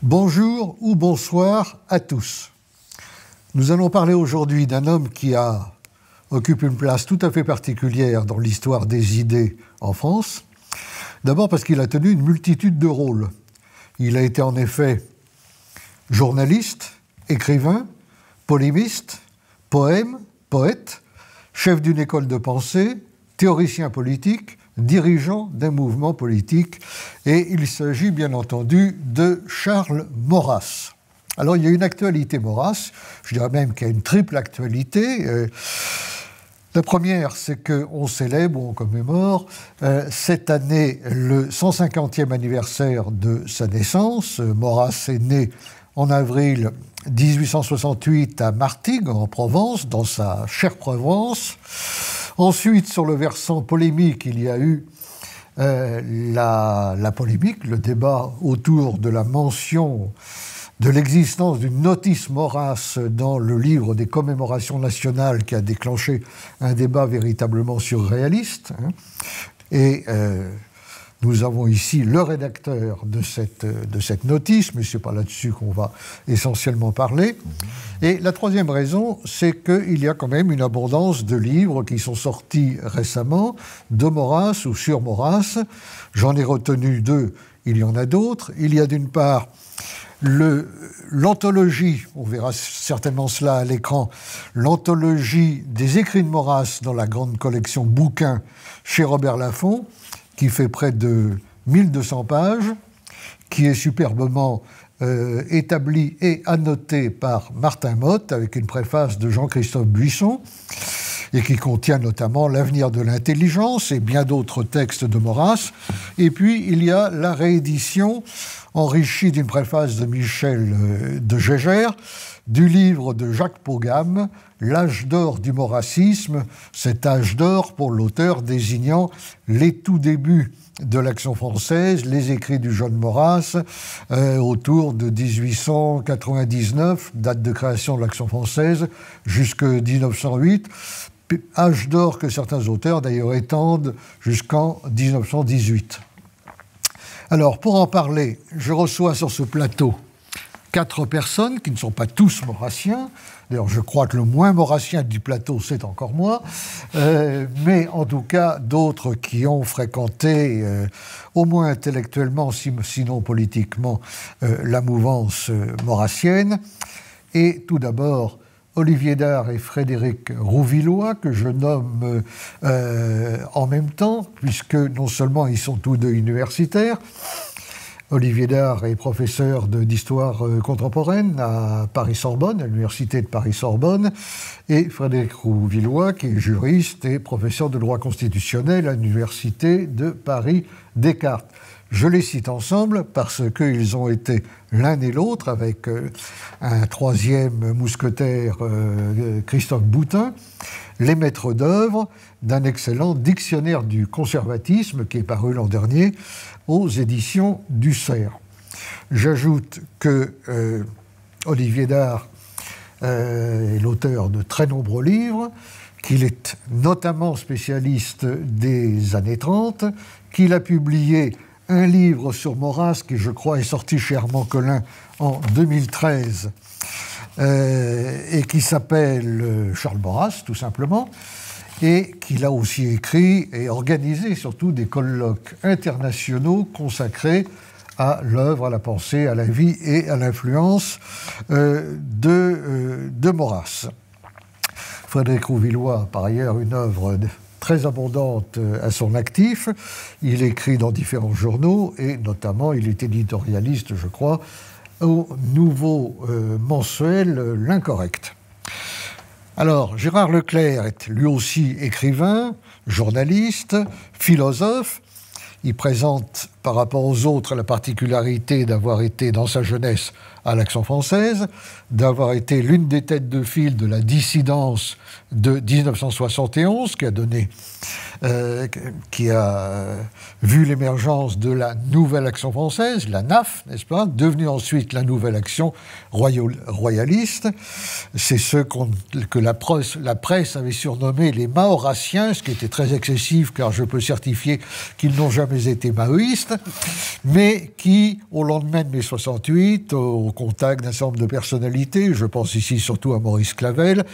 Bonjour ou bonsoir à tous. Nous allons parler aujourd'hui d'un homme qui occupe une place tout à fait particulière dans l'histoire des idées en France. D'abord parce qu'il a tenu une multitude de rôles. Il a été en effet journaliste, écrivain, polémiste, poète, chef d'une école de pensée, théoricien politique, dirigeant d'un mouvement politique, et il s'agit bien entendu de Charles Maurras. Alors il y a une actualité Maurras, je dirais même qu'il y a une triple actualité. La première, c'est qu'on célèbre, on commémore cette année le 150e anniversaire de sa naissance. Maurras est né en avril 1868 à Martigues, en Provence, dans sa chère Provence. Ensuite, sur le versant polémique, il y a eu la polémique, le débat autour de la mention de l'existence d'une notice Maurras dans le livre des commémorations nationales qui a déclenché un débat véritablement surréaliste. Et nous avons ici le rédacteur de cette notice, mais ce n'est pas là-dessus qu'on va essentiellement parler. Et la troisième raison, c'est qu'il y a quand même une abondance de livres qui sont sortis récemment, de Maurras ou sur Maurras. J'en ai retenu deux, il y en a d'autres. Il y a d'une part l'anthologie, on verra certainement cela à l'écran, l'anthologie des écrits de Maurras dans la grande collection bouquins chez Robert Laffont, qui fait près de 1200 pages, qui est superbement établi et annoté par Martin Motte, avec une préface de Jean-Christophe Buisson, et qui contient notamment L'avenir de l'intelligence et bien d'autres textes de Maurras. Et puis, il y a la réédition, enrichie d'une préface de Michel de Gégère, du livre de Jacques Pogam, L'âge d'or du maurassisme, cet âge d'or pour l'auteur désignant les tout débuts de l'Action française, les écrits du jeune Maurras, autour de 1899, date de création de l'Action française, jusqu'en 1908, âge d'or que certains auteurs d'ailleurs étendent jusqu'en 1918. Alors, pour en parler, je reçois sur ce plateau 4 personnes qui ne sont pas tous maurassiens. D'ailleurs, je crois que le moins maurassien du plateau, c'est encore moi. Mais en tout cas, d'autres qui ont fréquenté, au moins intellectuellement, sinon politiquement, la mouvance maurassienne. Et tout d'abord, Olivier Dard et Frédéric Rouvillois, que je nomme en même temps, puisque non seulement ils sont tous deux universitaires. Olivier Dard est professeur d'histoire contemporaine à Paris-Sorbonne, à l'université de Paris-Sorbonne, et Frédéric Rouvillois, qui est juriste et professeur de droit constitutionnel à l'université de Paris-Descartes. Je les cite ensemble parce qu'ils ont été l'un et l'autre, avec un troisième mousquetaire, Christophe Boutin, les maîtres d'œuvre d'un excellent dictionnaire du conservatisme qui est paru l'an dernier aux éditions du Cerf. J'ajoute que Olivier Dard est l'auteur de très nombreux livres, qu'il est notamment spécialiste des années 30, qu'il a publié un livre sur Maurras qui, je crois, est sorti chez Armand Collin en 2013 et qui s'appelle Charles Maurras, tout simplement, et qu'il a aussi écrit et organisé surtout des colloques internationaux consacrés à l'œuvre, à la pensée, à la vie et à l'influence de Maurras. Frédéric Rouvillois a par ailleurs une œuvre très abondante à son actif. Il écrit dans différents journaux et notamment il est éditorialiste, je crois, au nouveau mensuel L'Incorrect. Alors, Gérard Leclerc est lui aussi écrivain, journaliste, philosophe. Il présente par rapport aux autres la particularité d'avoir été dans sa jeunesse à l'Action française, d'avoir été l'une des têtes de file de la dissidence de 1971, qui a vu l'émergence de la nouvelle Action française, la NAF, n'est-ce pas, devenue ensuite la nouvelle Action royaliste. C'est ceux que la presse avait surnommé les mahorassiens, ce qui était très excessif, car je peux certifier qu'ils n'ont jamais jamais été maoïste, mais qui, au lendemain de mai 68, au contact d'un certain nombre de personnalités, je pense ici surtout à Maurice Clavel,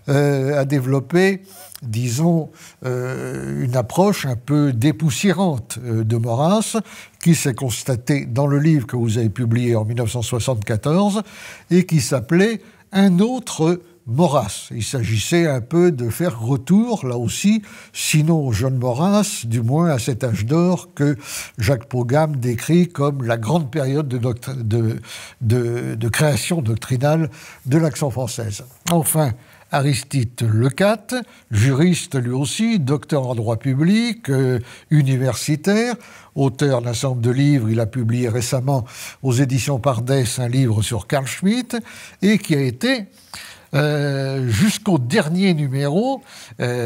a développé, disons, une approche un peu dépoussiérante de Maurras, qui s'est constatée dans le livre que vous avez publié en 1974 et qui s'appelait « Un autre Maurras ». Il s'agissait un peu de faire retour, là aussi, sinon au jeune Maurras, du moins à cet âge d'or que Jacques Pogam décrit comme la grande période de création doctrinale de l'action française. Enfin, Aristide Lecate, juriste lui aussi, docteur en droit public, universitaire, auteur d'un certain nombre de livres. Il a publié récemment aux éditions Pardès un livre sur Carl Schmitt et qui a été jusqu'au dernier numéro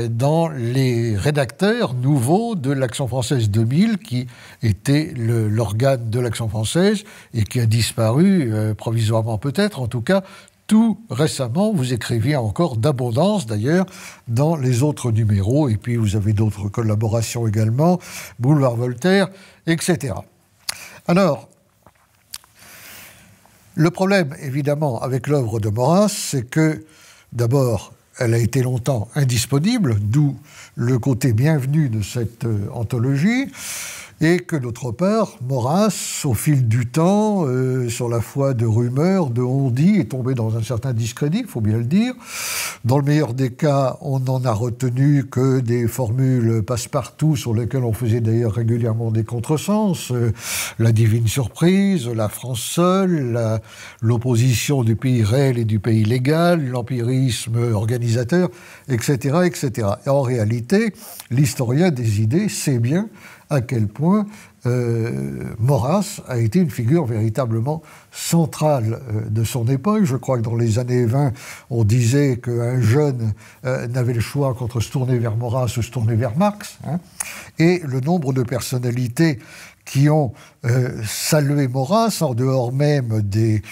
dans les rédacteurs nouveaux de l'Action française 2000, qui était l'organe de l'Action française et qui a disparu provisoirement peut-être, en tout cas tout récemment. Vous écriviez encore d'abondance d'ailleurs dans les autres numéros, et puis vous avez d'autres collaborations également, Boulevard Voltaire, etc. Alors, le problème, évidemment, avec l'œuvre de Maurras, c'est que, d'abord, elle a été longtemps indisponible, d'où le côté bienvenu de cette anthologie, et que, d'autre part, Maurras, au fil du temps, sur la foi de rumeurs, de on-dit, est tombé dans un certain discrédit, il faut bien le dire. Dans le meilleur des cas, on n'en a retenu que des formules passe-partout, sur lesquelles on faisait d'ailleurs régulièrement des contresens. La divine surprise, la France seule, l'opposition du pays réel et du pays légal, l'empirisme organisateur, etc., etc. Et en réalité, l'historien des idées sait bien à quel point Maurras a été une figure véritablement centrale de son époque. Je crois que dans les années 20, on disait qu'un jeune n'avait le choix qu'entre se tourner vers Maurras ou se tourner vers Marx. Et le nombre de personnalités qui ont salué Maurras, en dehors même des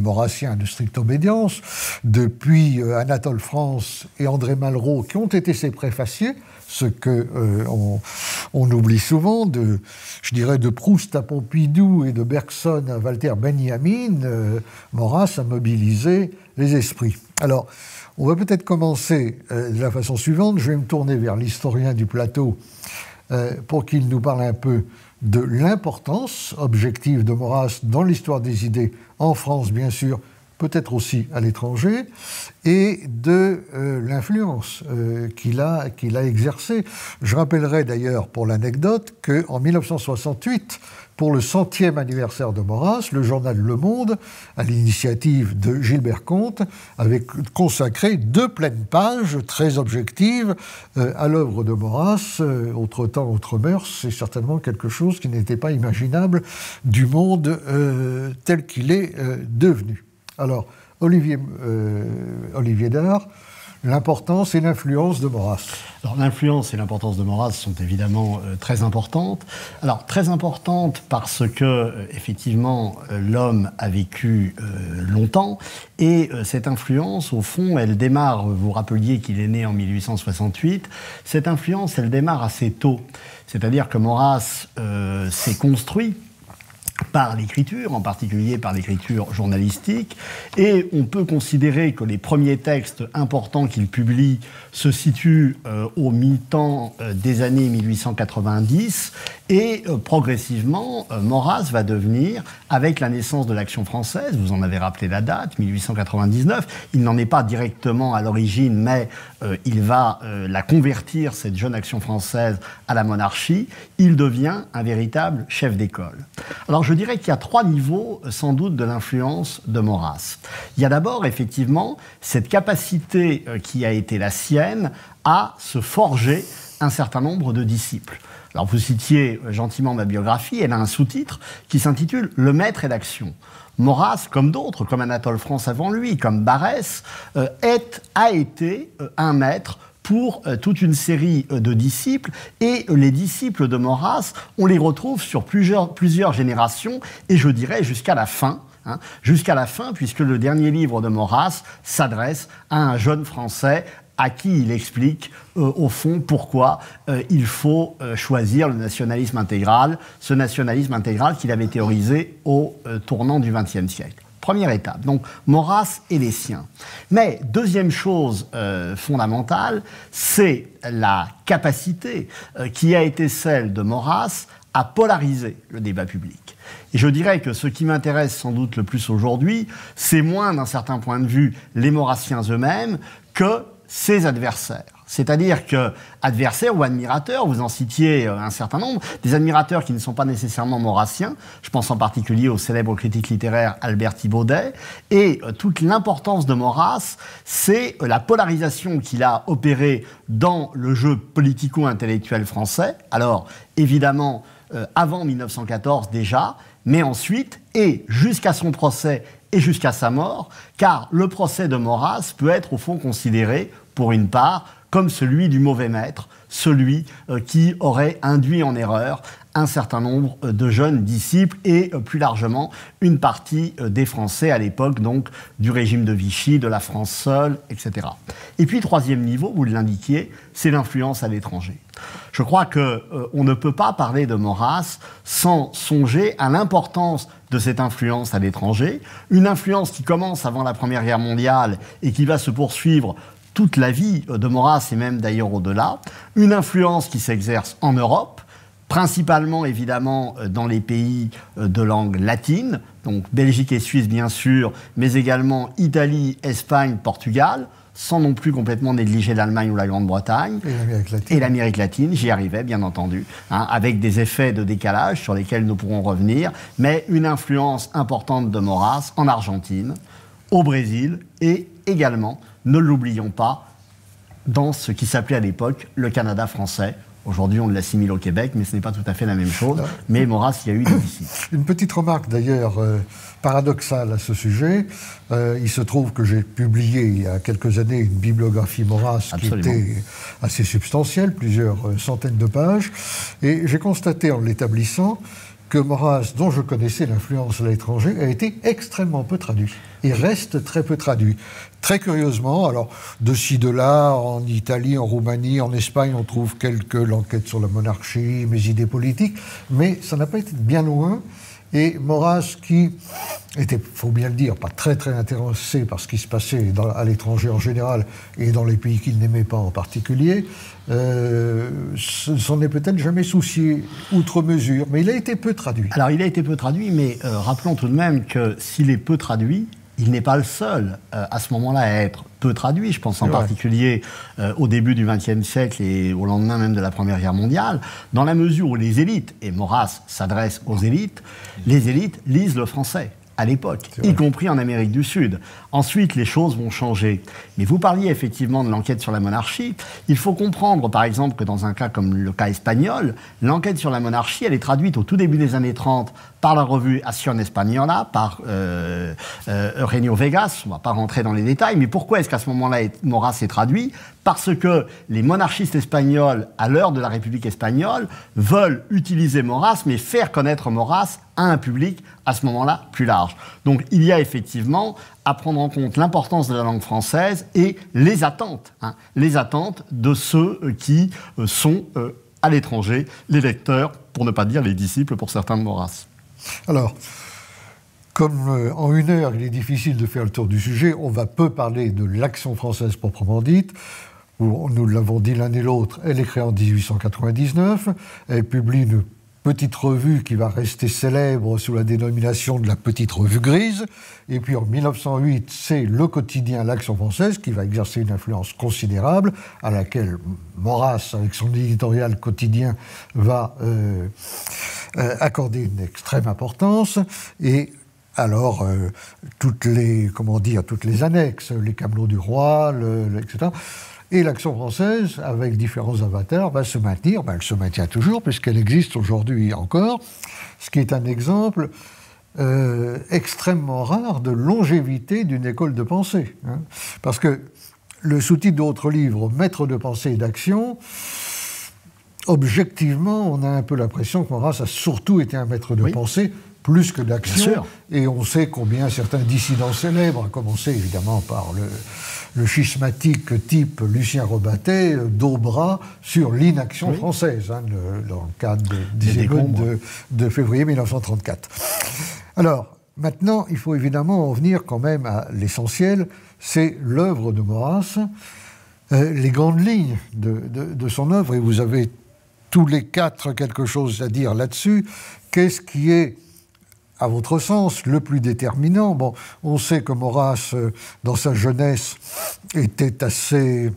Maurrassiens de stricte obédience, depuis Anatole France et André Malraux, qui ont été ses préfaciers, ce que on oublie souvent, de Proust à Pompidou et de Bergson à Walter Benjamin, Maurras a mobilisé les esprits. Alors, on va peut-être commencer de la façon suivante. Je vais me tourner vers l'historien du plateau pour qu'il nous parle un peu de l'importance objective de Maurras dans l'histoire des idées, en France bien sûr, peut-être aussi à l'étranger, et de l'influence qu'il a exercée. Je rappellerai d'ailleurs pour l'anecdote qu'en 1968, pour le 100e anniversaire de Maurras, le journal Le Monde, à l'initiative de Gilbert Comte, avait consacré 2 pleines pages très objectives à l'œuvre de Maurras. Autre temps, autre mœurs, c'est certainement quelque chose qui n'était pas imaginable du monde tel qu'il est devenu. Alors, Olivier Dard, l'importance et l'influence de Maurras. Alors, l'influence et l'importance de Maurras sont évidemment très importantes. Alors, très importantes parce que, effectivement, l'homme a vécu longtemps, et cette influence, au fond, elle démarre, vous rappeliez qu'il est né en 1868, cette influence, elle démarre assez tôt. C'est-à-dire que Maurras s'est construit par l'écriture, en particulier par l'écriture journalistique, et on peut considérer que les premiers textes importants qu'il publie se situent au mi-temps des années 1890, et progressivement, Maurras va devenir, avec la naissance de l'Action française, vous en avez rappelé la date, 1899, il n'en est pas directement à l'origine, mais il va la convertir, cette jeune Action française, à la monarchie, il devient un véritable chef d'école. Alors je dirais qu'il y a 3 niveaux, sans doute, de l'influence de Maurras. Il y a d'abord, effectivement, cette capacité qui a été la sienne à se forger un certain nombre de disciples. Alors vous citiez gentiment ma biographie, elle a un sous-titre qui s'intitule « Le maître et l'action ». Maurras, comme d'autres, comme Anatole France avant lui, comme Barrès, a été un maître pour toute une série de disciples, et les disciples de Maurras, on les retrouve sur plusieurs générations, et je dirais jusqu'à la fin, jusqu'à la fin, puisque le dernier livre de Maurras s'adresse à un jeune Français à qui il explique, au fond, pourquoi il faut choisir le nationalisme intégral, ce nationalisme intégral qu'il avait théorisé au tournant du XXe siècle. Première étape, donc Maurras et les siens. Mais deuxième chose fondamentale, c'est la capacité qui a été celle de Maurras à polariser le débat public. Et je dirais que ce qui m'intéresse sans doute le plus aujourd'hui, c'est moins, d'un certain point de vue, les Maurassiens eux-mêmes que ses adversaires. C'est-à-dire que adversaires ou admirateurs, vous en citiez un certain nombre, des admirateurs qui ne sont pas nécessairement maurassiens, je pense en particulier au célèbre critique littéraire Albert Thibaudet, et toute l'importance de Maurras, c'est la polarisation qu'il a opérée dans le jeu politico-intellectuel français, alors évidemment avant 1914 déjà, mais ensuite, et jusqu'à son procès et jusqu'à sa mort, car le procès de Maurras peut être au fond considéré, pour une part, comme celui du mauvais maître, celui qui aurait induit en erreur un certain nombre de jeunes disciples et plus largement une partie des Français à l'époque donc du régime de Vichy, de la France seule, etc. Et puis troisième niveau, vous l'indiquiez, c'est l'influence à l'étranger. Je crois qu'on ne peut pas parler de Maurras sans songer à l'importance de cette influence à l'étranger, une influence qui commence avant la Première Guerre mondiale et qui va se poursuivre toute la vie de Maurras et même d'ailleurs au-delà, une influence qui s'exerce en Europe, principalement évidemment dans les pays de langue latine, donc Belgique et Suisse bien sûr, mais également Italie, Espagne, Portugal, sans non plus complètement négliger l'Allemagne ou la Grande-Bretagne. Et l'Amérique latine, j'y arrivais bien entendu, avec des effets de décalage sur lesquels nous pourrons revenir, mais une influence importante de Maurras en Argentine, au Brésil et également, ne l'oublions pas, dans ce qui s'appelait à l'époque le Canada français. Aujourd'hui, on l'assimile au Québec, mais ce n'est pas tout à fait la même chose. Mais Maurras, il y a eu des disciples. Une petite remarque d'ailleurs paradoxale à ce sujet. Il se trouve que j'ai publié il y a quelques années une bibliographie Maurras qui était assez substantielle, plusieurs centaines de pages. Et j'ai constaté en l'établissant que Maurras, dont je connaissais l'influence à l'étranger, a été extrêmement peu traduit. Et reste très peu traduit. Très curieusement, alors de ci, de là, en Italie, en Roumanie, en Espagne, on trouve l'enquête sur la monarchie, mes idées politiques, mais ça n'a pas été bien loin. Et Maurras, qui était, il faut bien le dire, pas très très intéressé par ce qui se passait à l'étranger en général et dans les pays qu'il n'aimait pas en particulier, s'en est peut-être jamais soucié outre mesure, mais il a été peu traduit. Alors il a été peu traduit, mais rappelons tout de même que s'il est peu traduit, il n'est pas le seul à ce moment-là à être peu traduit. Je pense en particulier au début du XXe siècle et au lendemain même de la Première Guerre mondiale, dans la mesure où les élites, et Maurras s'adresse aux élites, les élites lisent le français à l'époque, y compris en Amérique du Sud. Ensuite, les choses vont changer. Mais vous parliez effectivement de l'enquête sur la monarchie. Il faut comprendre, par exemple, que dans un cas comme le cas espagnol, l'enquête sur la monarchie, elle est traduite au tout début des années 30 par la revue Acción Española, par Eugenio Vegas. On ne va pas rentrer dans les détails, mais pourquoi est-ce qu'à ce moment-là, Maurras est traduit ? Parce que les monarchistes espagnols, à l'heure de la République espagnole, veulent utiliser Maurras, mais faire connaître Maurras à un public, à ce moment-là, plus large. Donc il y a effectivement à prendre en compte l'importance de la langue française et les attentes de ceux qui sont à l'étranger, les lecteurs, pour ne pas dire les disciples pour certains de Maurras. Alors, comme en une heure, il est difficile de faire le tour du sujet, on va peu parler de l'Action française proprement dite. Nous l'avons dit l'un et l'autre, elle est créée en 1899, elle publie une petite revue qui va rester célèbre sous la dénomination de la Petite Revue Grise. Et puis en 1908, c'est le quotidien L'Action française qui va exercer une influence considérable, à laquelle Maurras, avec son éditorial quotidien, va accorder une extrême importance. Et alors, toutes les annexes, les camelots du roi, etc., et l'Action française, avec différents avatars, va se maintenir. Elle se maintient toujours, puisqu'elle existe aujourd'hui encore, ce qui est un exemple extrêmement rare de longévité d'une école de pensée. Parce que le sous-titre d'autres livres, Maître de pensée et d'action, objectivement, on a un peu l'impression que Maurras a surtout été un maître de pensée, plus que d'action. Et on sait combien certains dissidents célèbres, à commencer évidemment par le schismatique type Lucien Rebattet, d'Aubras sur l'inaction française, dans le cadre des émeutes de février 1934. Alors, maintenant, il faut évidemment en venir quand même à l'essentiel, c'est l'œuvre de Maurras, les grandes lignes de son œuvre, et vous avez tous les quatre quelque chose à dire là-dessus. Qu'est-ce qui est, à votre sens, le plus déterminant? Bon, on sait que Maurras, dans sa jeunesse, était assez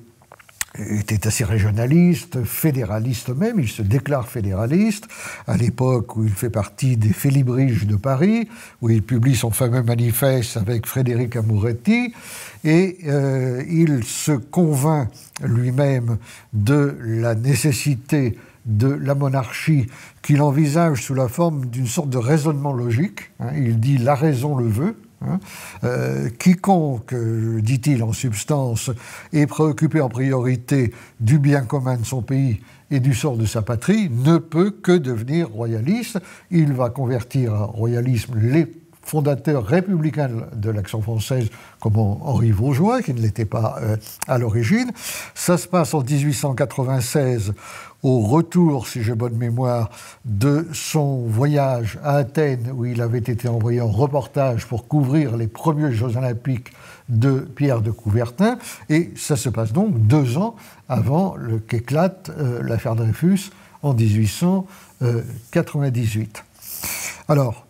régionaliste, fédéraliste même, il se déclare fédéraliste, à l'époque où il fait partie des Félibriges de Paris, où il publie son fameux manifeste avec Frédéric Amouretti, et il se convainc lui-même de la nécessité de la monarchie qu'il envisage sous la forme d'une sorte de raisonnement logique. Il dit « la raison le veut ». Quiconque, dit-il en substance, est préoccupé en priorité du bien commun de son pays et du sort de sa patrie ne peut que devenir royaliste. Il va convertir en royalisme les fondateur républicain de l'Action française comme Henri Vaugeois, qui ne l'était pas à l'origine. Ça se passe en 1896, au retour, si j'ai bonne mémoire, de son voyage à Athènes, où il avait été envoyé en reportage pour couvrir les premiers Jeux olympiques de Pierre de Coubertin. Et ça se passe donc 2 ans avant qu'éclate l'affaire Dreyfus en 1898. Alors,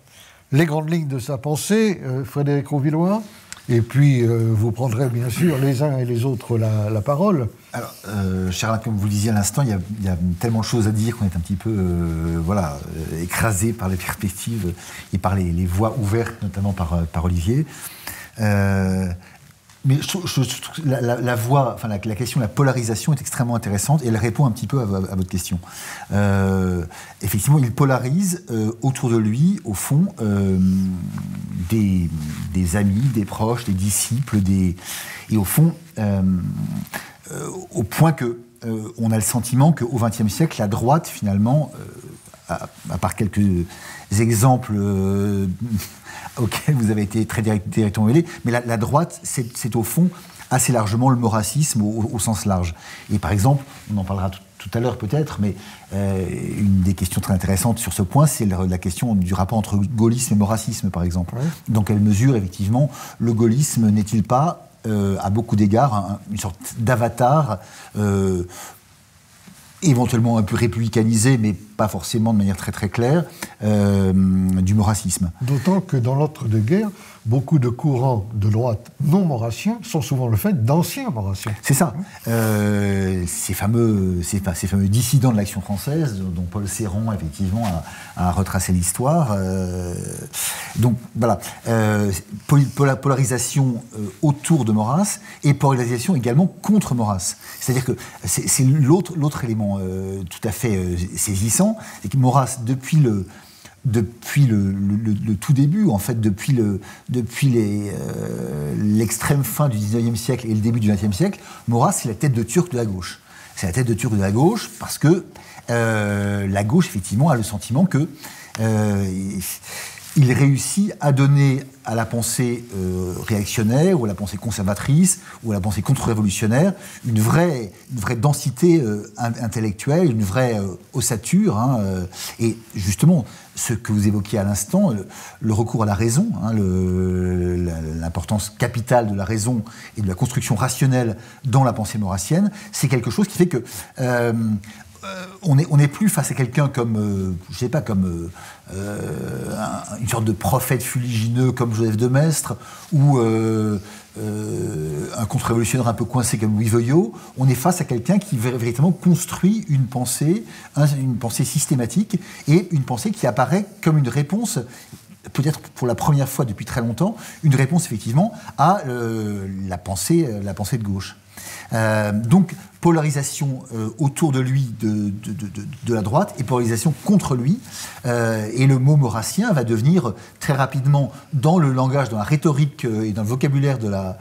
les grandes lignes de sa pensée, Frédéric Rouvillois, et puis vous prendrez bien sûr les uns et les autres la parole. Alors, cher Alain, comme vous le disiez à l'instant, il y a tellement de choses à dire qu'on est un petit peu écrasé par les perspectives et par les voies ouvertes, notamment par Olivier. Mais la voie, enfin la question de la polarisation est extrêmement intéressante et elle répond un petit peu à votre question. Effectivement, il polarise autour de lui, au fond, des amis, des proches, des disciples, et au fond, au point que on a le sentiment qu'au XXe siècle, la droite, finalement, à part quelques exemples auquel vous avez été très directement mêlé, mais la droite, c'est au fond assez largement le maurassisme au sens large. Et par exemple, on en parlera tout à l'heure peut-être, mais une des questions très intéressantes sur ce point, c'est la question du rapport entre gaullisme et maurassisme, par exemple. Ouais. Dans quelle mesure, effectivement, le gaullisme n'est-il pas, à beaucoup d'égards, une sorte d'avatar éventuellement un peu républicanisé, mais pas forcément de manière très très claire, du maurassisme. D'autant que dans l'entre-deux-guerres, beaucoup de courants de droite non maurassiens sont souvent le fait d'anciens maurassiens. C'est ça. Ces fameux dissidents de l'Action française, dont Paul Serran, effectivement, a retracé l'histoire. Donc, voilà. Polarisation autour de Maurras et polarisation également contre Maurras. C'est-à-dire que c'est l'autre élément tout à fait saisissant, c'est que Maurras, depuis le tout début, en fait, depuis l'extrême fin du XIXe siècle et le début du XXe siècle, Maurras, c'est la tête de Turc de la gauche. C'est la tête de Turc de la gauche parce que la gauche, effectivement, a le sentiment que il réussit à donner à la pensée réactionnaire ou à la pensée conservatrice ou à la pensée contre-révolutionnaire une vraie densité intellectuelle, une vraie ossature. Et justement, ce que vous évoquiez à l'instant, le recours à la raison, l'importance capitale de la raison et de la construction rationnelle dans la pensée maurassienne, c'est quelque chose qui fait que on n'est plus face à quelqu'un comme, je sais pas, comme une sorte de prophète fuligineux comme Joseph de Maistre ou un contre-révolutionnaire un peu coincé comme Louis Veuillot. On est face à quelqu'un qui véritablement construit une pensée systématique et une pensée qui apparaît comme une réponse, peut-être pour la première fois depuis très longtemps, une réponse effectivement à la pensée de gauche. Donc, polarisation autour de lui de la droite et polarisation contre lui. Et le mot maurassien va devenir très rapidement, dans le langage, dans la rhétorique et dans le vocabulaire de la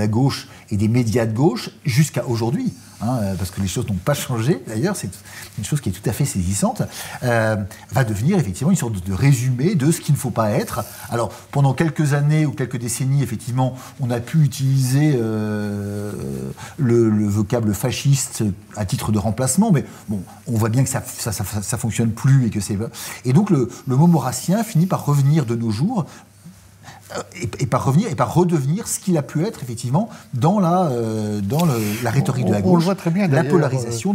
gauche et des médias de gauche, jusqu'à aujourd'hui. Parce que les choses n'ont pas changé, d'ailleurs, c'est une chose qui est tout à fait saisissante, va devenir effectivement une sorte de résumé de ce qu'il ne faut pas être. Alors, pendant quelques années ou quelques décennies, effectivement, on a pu utiliser le vocable fasciste à titre de remplacement, mais bon, on voit bien que ça fonctionne plus et que c'est... Et donc, le mot maurassien finit par revenir de nos jours, et par redevenir ce qu'il a pu être effectivement dans la rhétorique de la gauche, on le voit très bien, la polarisation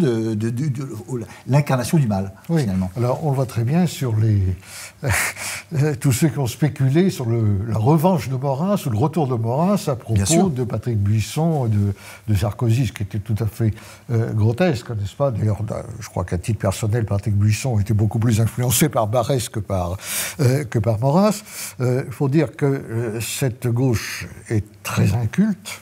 l'incarnation du mal, oui. Finalement. Alors on le voit très bien sur tous ceux qui ont spéculé sur la revanche de Maurras ou le retour de Maurras à propos de Patrick Buisson, de Sarkozy, ce qui était tout à fait grotesque, n'est-ce pas? D'ailleurs, je crois qu'à titre personnel, Patrick Buisson était beaucoup plus influencé par Barrès que par Maurras. Il faut dire que cette gauche est très inculte.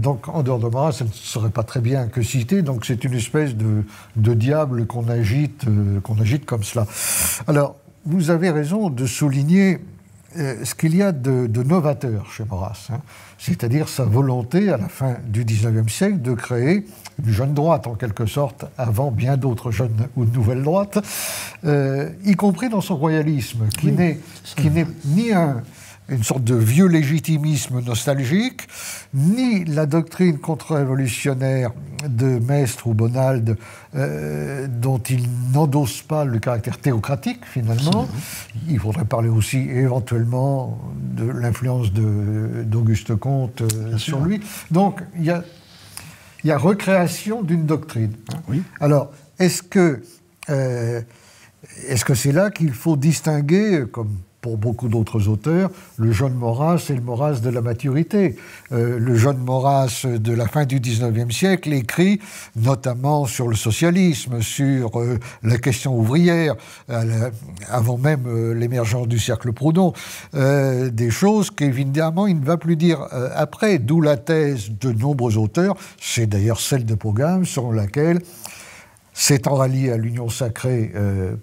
Donc, en dehors de Maurras, elle ne serait pas très bien que citée. Donc, c'est une espèce de diable qu'on agite comme cela. Alors, vous avez raison de souligner ce qu'il y a de novateur chez Maurras, c'est-à-dire sa volonté, à la fin du XIXe siècle, de créer une jeune droite, en quelque sorte, avant bien d'autres jeunes ou nouvelles droites, y compris dans son royalisme, qui n'est ni une sorte de vieux légitimisme nostalgique, ni la doctrine contre-révolutionnaire de Maistre ou Bonald, dont il n'endosse pas le caractère théocratique, finalement. Il faudrait parler aussi, éventuellement, de l'influence d'Auguste Comte sur lui. Donc, il y a recréation d'une doctrine. Oui. Alors, est-ce que c'est là qu'il faut distinguer, comme pour beaucoup d'autres auteurs, le jeune Maurras et le Maurras de la maturité. Le jeune Maurras de la fin du XIXe siècle écrit notamment sur le socialisme, sur la question ouvrière, avant même l'émergence du cercle Proudhon, des choses qu'évidemment il ne va plus dire après, d'où la thèse de nombreux auteurs, c'est d'ailleurs celle de Pogam, selon laquelle, s'étant rallié à l'Union sacrée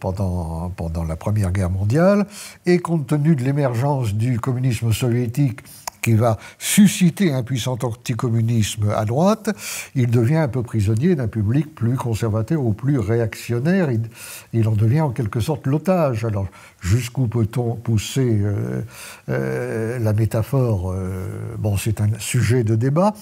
pendant la Première Guerre mondiale, et compte tenu de l'émergence du communisme soviétique qui va susciter un puissant anticommunisme à droite, il devient un peu prisonnier d'un public plus conservateur ou plus réactionnaire. Il en devient en quelque sorte l'otage. Alors, jusqu'où peut-on pousser la métaphore? Bon, c'est un sujet de débat,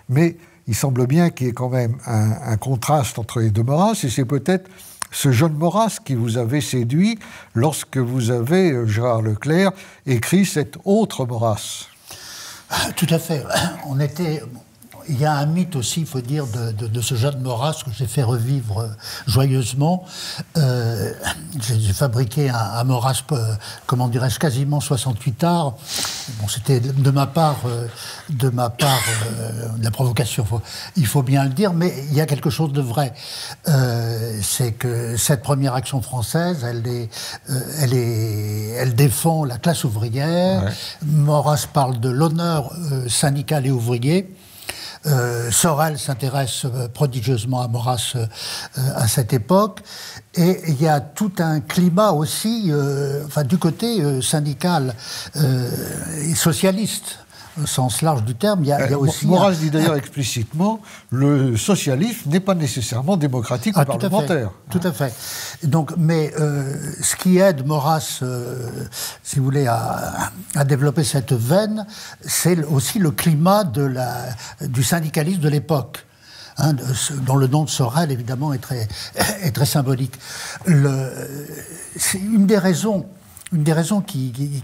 mais il semble bien qu'il y ait quand même un contraste entre les deux Maurras, et c'est peut-être ce jeune Maurras qui vous avait séduit lorsque vous avez, Gérard Leclerc, écrit cet autre Maurras. Tout à fait. Il y a un mythe aussi, il faut dire, de ce jeune Maurras que j'ai fait revivre joyeusement. J'ai fabriqué un Maurras, comment dirais-je, quasiment 68 arts. Bon, c'était de ma part de la provocation, il faut bien le dire, mais il y a quelque chose de vrai. C'est que cette première action française, elle défend la classe ouvrière. Ouais. Maurras parle de l'honneur syndical et ouvrier. Sorel s'intéresse prodigieusement à Maurras à cette époque, et il y a tout un climat aussi, du côté syndical et socialiste. Au sens large du terme, il y a aussi... Maurras dit d'ailleurs explicitement, le socialisme n'est pas nécessairement démocratique ou parlementaire. Tout à fait. Donc, mais ce qui aide Maurras, si vous voulez, à développer cette veine, c'est aussi le climat du syndicalisme de l'époque. Dont le nom de Sorel, évidemment, est très symbolique. C'est une des raisons qui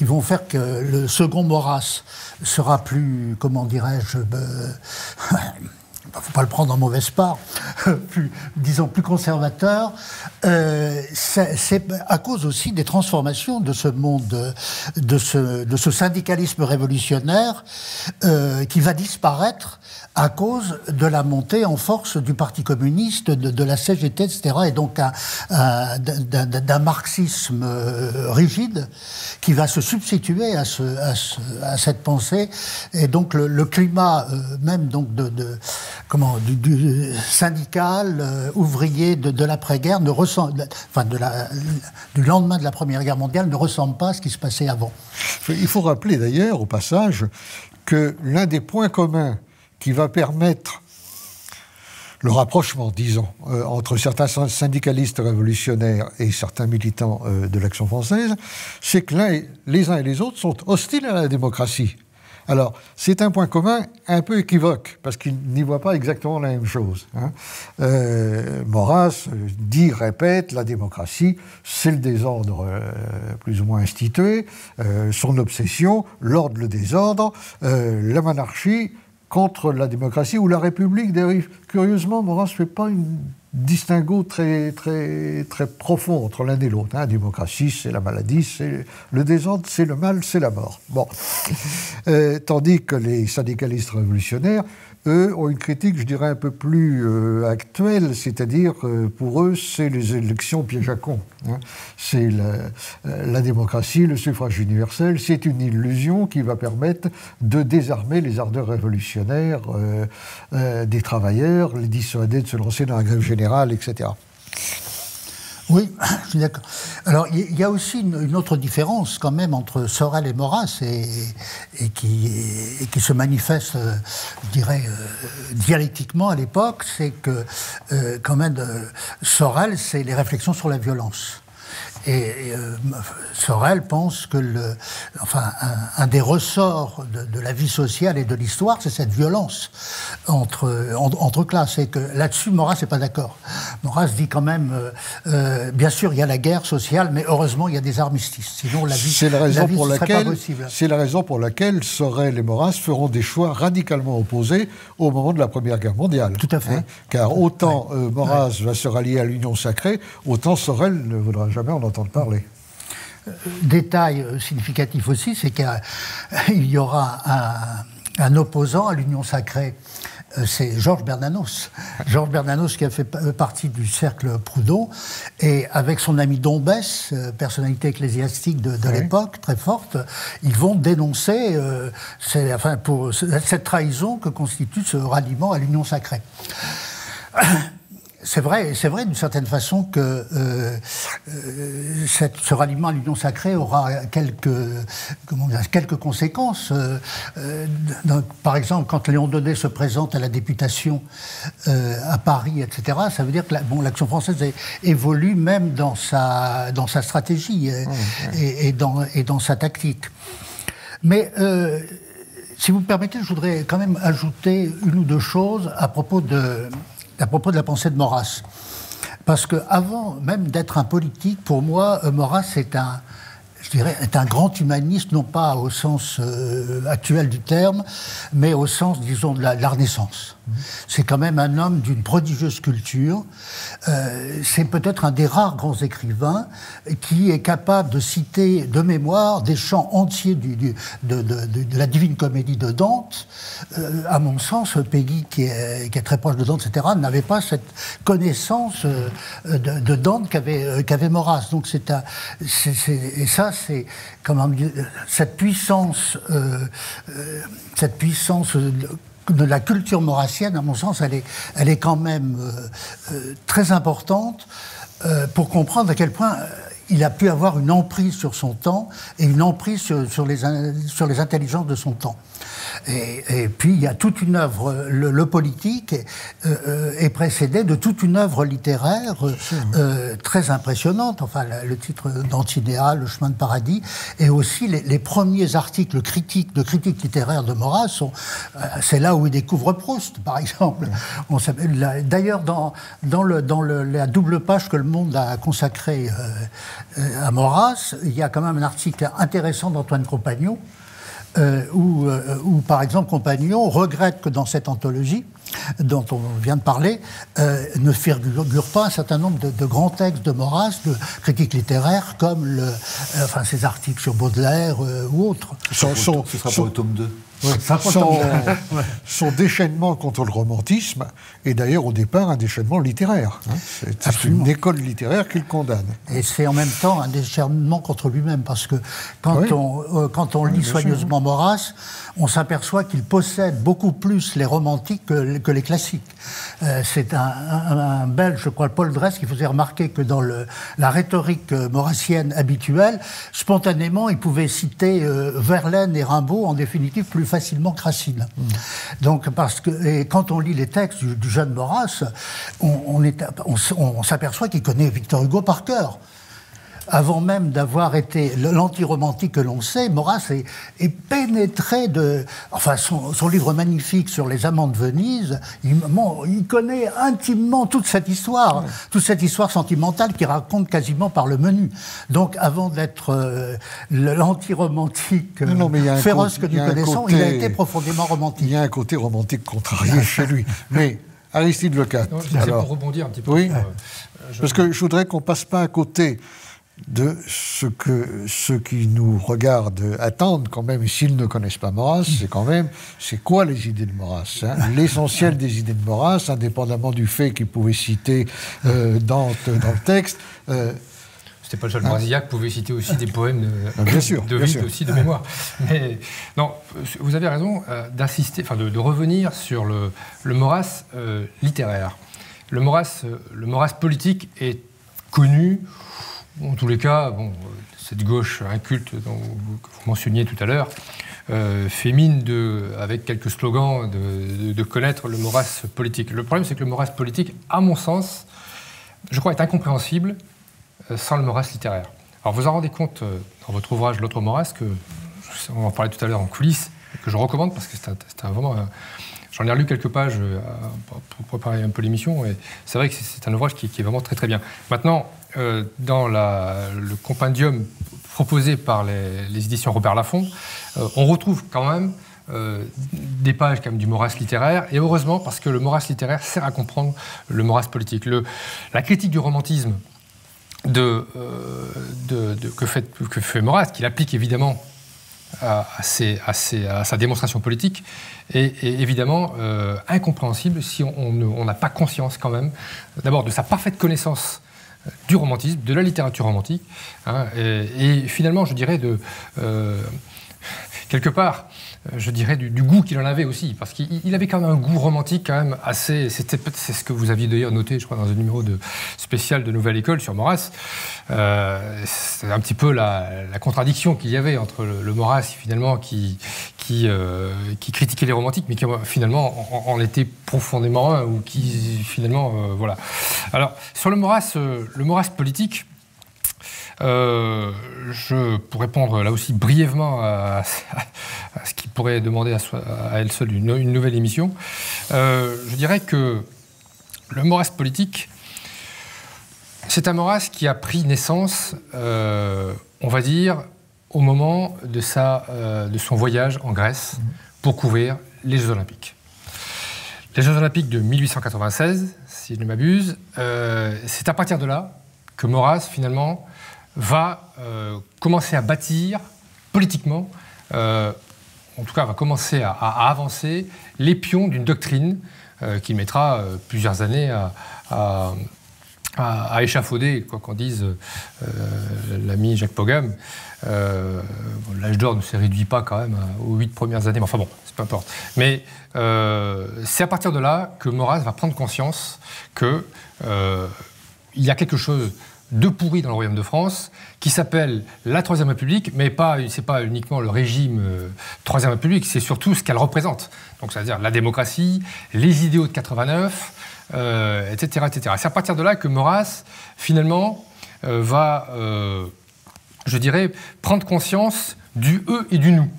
vont faire que le second Maurras sera plus, comment dirais-je, faut pas le prendre en mauvaise part, disons plus conservateur, c'est à cause aussi des transformations de ce monde, de ce syndicalisme révolutionnaire qui va disparaître à cause de la montée en force du Parti communiste, de la CGT, etc., et donc d'un marxisme rigide qui va se substituer à cette pensée, et donc le climat même donc du syndical ouvrier de l'après-guerre ne ressemble, enfin du lendemain de la Première Guerre mondiale ne ressemble pas à ce qui se passait avant. Il faut rappeler d'ailleurs au passage que l'un des points communs qui va permettre le rapprochement, disons, entre certains syndicalistes révolutionnaires et certains militants de l'Action française, c'est que les uns et les autres sont hostiles à la démocratie. Alors, c'est un point commun un peu équivoque, parce qu'ils n'y voient pas exactement la même chose. Maurras répète, la démocratie, c'est le désordre plus ou moins institué, son obsession, l'ordre, le désordre, la monarchie contre la démocratie ou la République dérive. Curieusement, Maurras ne fait pas une distinguo très, très, très profond entre l'un et l'autre. La démocratie, c'est la maladie, c'est le désordre, c'est le mal, c'est la mort. Bon. Tandis que les syndicalistes révolutionnaires, eux, ont une critique, je dirais, un peu plus actuelle, c'est-à-dire, pour eux, c'est les élections piège à con. C'est la démocratie, le suffrage universel, c'est une illusion qui va permettre de désarmer les ardeurs révolutionnaires des travailleurs, les dissuader de se lancer dans la grève générale, etc. Oui, je suis d'accord. Alors, il y a aussi une autre différence quand même entre Sorel et Maurras et qui se manifeste, je dirais, dialectiquement à l'époque, c'est que quand même Sorel, c'est les réflexions sur la violence. Et Sorel pense que un des ressorts de la vie sociale et de l'histoire, c'est cette violence entre classes. Et que là-dessus, Maurras n'est pas d'accord. Maurras dit quand même, bien sûr, il y a la guerre sociale, mais heureusement, il y a des armistices. Sinon, la vie ne serait pas possible. C'est la raison pour laquelle Sorel et Maurras feront des choix radicalement opposés au moment de la Première Guerre mondiale. Tout à fait. Car autant Maurras va se rallier à l'Union sacrée, autant Sorel ne voudra jamais en entendre parler. Détail significatif aussi, c'est qu'il y aura un opposant à l'Union sacrée, c'est Georges Bernanos. Georges Bernanos qui a fait partie du cercle Proudhon, et avec son ami Dombès, personnalité ecclésiastique de l'époque, très forte, ils vont dénoncer pour cette trahison que constitue ce ralliement à l'Union sacrée. C'est vrai d'une certaine façon que ce ralliement à l'Union sacrée aura quelques conséquences. Donc, par exemple, quand Léon Daudet se présente à la députation à Paris, etc., ça veut dire que l'Action française évolue même dans sa stratégie et dans sa tactique. Mais si vous me permettez, je voudrais quand même ajouter une ou deux choses à propos de la pensée de Maurras. Parce qu'avant même d'être un politique, pour moi, Maurras est un grand humaniste, non pas au sens actuel du terme, mais au sens, disons, de la Renaissance. C'est quand même un homme d'une prodigieuse culture. C'est peut-être un des rares grands écrivains qui est capable de citer de mémoire des chants entiers de la Divine Comédie de Dante. À mon sens, Peggy, qui est très proche de Dante, etc., n'avait pas cette connaissance de Dante qu'avait Maurras. Donc et ça, c'est comment dire, cette puissance de la culture maurassienne, à mon sens, elle est quand même très importante pour comprendre à quel point il a pu avoir une emprise sur son temps et une emprise sur les intelligences de son temps. Et puis, il y a toute une œuvre, le politique est précédé de toute une œuvre littéraire très impressionnante. Enfin, le titre d'Antinéa, Le chemin de paradis, et aussi les premiers articles critiques littéraires de Maurras c'est là où il découvre Proust, par exemple. D'ailleurs, dans la double page que Le Monde a consacrée à Maurras, il y a quand même un article intéressant d'Antoine Compagnon, où, par exemple, Compagnon regrette que dans cette anthologie, dont on vient de parler, ne figure pas un certain nombre de grands textes de Maurras, de critiques littéraires, comme ses articles sur Baudelaire ou autres. Ce sera pour le tome 2. Ouais, son déchaînement contre le romantisme est d'ailleurs au départ un déchaînement littéraire. C'est une école littéraire qu'il condamne. Et c'est en même temps un déchaînement contre lui-même, parce que quand on lit soigneusement Maurras, on s'aperçoit qu'il possède beaucoup plus les romantiques que les classiques. C'est un Belge, je crois, Paul Dress, qui faisait remarquer que dans la rhétorique maurassienne habituelle, spontanément, il pouvait citer Verlaine et Rimbaud, en définitive, plus facilement que Racine. Donc, et quand on lit les textes du jeune Maurras, on s'aperçoit qu'il connaît Victor Hugo par cœur. Avant même d'avoir été l'anti-romantique que l'on sait, Maurras est pénétré de... Enfin, son livre magnifique sur les amants de Venise, il connaît intimement toute cette histoire sentimentale qu'il raconte quasiment par le menu. Donc, avant d'être l'anti-romantique féroce que nous connaissons, il a été profondément romantique. Il y a un côté romantique contrarié chez lui. Mais Aristide Lecas... C'est pour rebondir un petit peu. Oui, parce que je voudrais qu'on ne passe pas à côté de ce que ceux qui nous regardent attendent quand même, s'ils ne connaissent pas Maurras, c'est quoi les idées de Maurras, l'essentiel des idées de Maurras, indépendamment du fait qu'il pouvait citer dans le texte. C'était pas le seul Maurasiac, qui pouvait citer aussi des poèmes de Vide, aussi de mémoire. Mais non, vous avez raison d'insister, de revenir sur le Maurras littéraire. Le Maurras politique est connu. En tous les cas, cette gauche inculte que vous mentionniez tout à l'heure fait mine, avec quelques slogans, de connaître le Maurras politique. Le problème, c'est que le Maurras politique, à mon sens, je crois, est incompréhensible sans le Maurras littéraire. Alors, vous en rendez compte dans votre ouvrage « L'autre Maurras », on en parlait tout à l'heure en coulisses, que je recommande parce que c'est vraiment... J'en ai relu quelques pages pour préparer un peu l'émission, et c'est vrai que c'est un ouvrage qui est vraiment très très bien. Maintenant, dans le compendium proposé par les éditions Robert Laffont, on retrouve quand même des pages quand même du Maurras littéraire, et heureusement, parce que le Maurras littéraire sert à comprendre le Maurras politique. La critique du romantisme que fait Maurras, qu'il applique évidemment à sa démonstration politique, est évidemment incompréhensible si on n'a pas conscience quand même, d'abord de sa parfaite connaissance du romantisme, de la littérature romantique, et finalement, je dirais, quelque part, je dirais, du goût qu'il en avait aussi, parce qu'il avait quand même un goût romantique quand même assez... C'est ce que vous aviez d'ailleurs noté, je crois, dans un numéro spécial de Nouvelle École sur Maurras. C'est un petit peu la contradiction qu'il y avait entre le Maurras, finalement, qui critiquait les romantiques, mais qui finalement en était profondément un, ou qui finalement... voilà. Alors, sur le Maurras politique, pour répondre là aussi brièvement à ce qui pourrait demander à elle seule une nouvelle émission, je dirais que le Maurras politique, c'est un Maurras qui a pris naissance, on va dire, au moment de son voyage en Grèce pour couvrir les Jeux Olympiques. Les Jeux Olympiques de 1896, si je ne m'abuse, c'est à partir de là que Maurras, finalement, va commencer à bâtir politiquement, en tout cas va commencer à avancer les pions d'une doctrine qui mettra plusieurs années à échafauder, quoi qu'en dise l'ami Jacques Pogam. L'âge d'or ne se réduit pas quand même aux 8 premières années, mais enfin bon, c'est peu importe. Mais c'est à partir de là que Maurras va prendre conscience qu'il y a quelque chose de pourri dans le Royaume de France, qui s'appelle la Troisième République, mais c'est pas uniquement le régime Troisième République, c'est surtout ce qu'elle représente. Donc, c'est-à-dire la démocratie, les idéaux de 89, etc., etc. C'est à partir de là que Maurras, finalement, va, je dirais, prendre conscience du « eux » et du « nous ».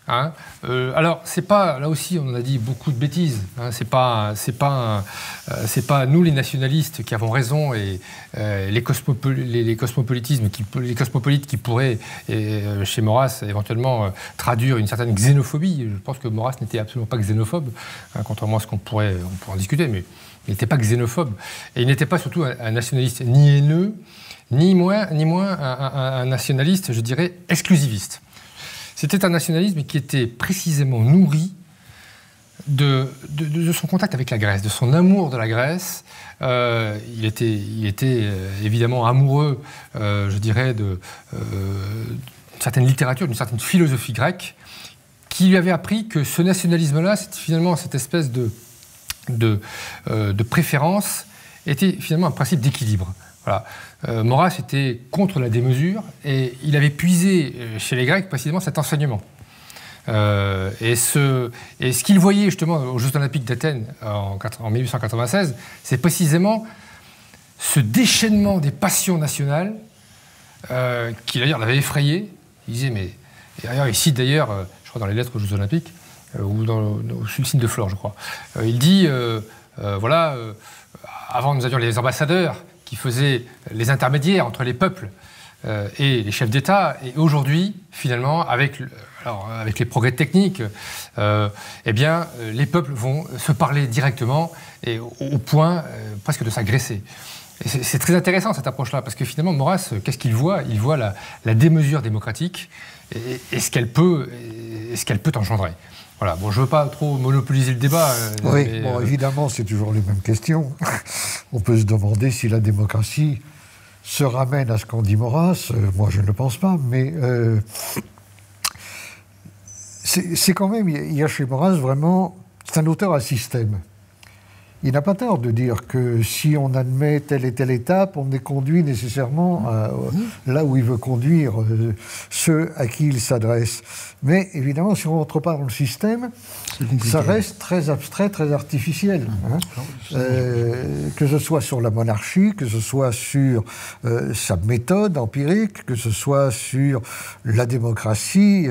Alors, c'est pas, là aussi, on en a dit beaucoup de bêtises. C'est pas nous les nationalistes qui avons raison et les cosmopolites qui pourraient, chez Maurras, éventuellement traduire une certaine xénophobie. Je pense que Maurras n'était absolument pas xénophobe, contrairement à ce on pourrait en discuter, mais il n'était pas xénophobe. Et il n'était pas surtout un nationaliste ni haineux, ni moins un nationaliste, je dirais, exclusiviste. C'était un nationalisme qui était précisément nourri de son contact avec la Grèce, de son amour de la Grèce. Il était évidemment amoureux, je dirais, d'une certaine littérature, d'une certaine philosophie grecque, qui lui avait appris que ce nationalisme-là, finalement, cette espèce de préférence, était finalement un principe d'équilibre. Voilà. Maurras était contre la démesure et il avait puisé chez les Grecs précisément cet enseignement. Et ce qu'il voyait justement aux Jeux Olympiques d'Athènes en 1896, c'est précisément ce déchaînement des passions nationales qui d'ailleurs l'avait effrayé. Il disait, mais d'ailleurs, ici d'ailleurs, je crois dans les lettres aux Jeux Olympiques, ou au Sulcine de Flore, je crois, il dit, avant nous avions les ambassadeurs qui faisaient les intermédiaires entre les peuples et les chefs d'État. Et aujourd'hui, finalement, avec les progrès techniques, les peuples vont se parler directement et au point presque de s'agresser. Et c'est très intéressant cette approche-là, parce que finalement, Maurras, qu'est-ce qu'il voit ? Il voit la démesure démocratique et ce qu'elle peut engendrer. Voilà. Bon, je ne veux pas trop monopoliser le débat. Oui, évidemment, c'est toujours les mêmes questions. On peut se demander si la démocratie se ramène à ce qu'en dit Maurras. Moi, je ne le pense pas, mais c'est quand même, il y a chez Maurras vraiment, c'est un auteur à système. Il n'a pas tort de dire que si on admet telle et telle étape, on est conduit nécessairement là où il veut conduire ceux à qui il s'adresse. Mais évidemment, si on ne rentre pas dans le système, ça reste très abstrait, très artificiel. Que ce soit sur la monarchie, que ce soit sur sa méthode empirique, que ce soit sur la démocratie.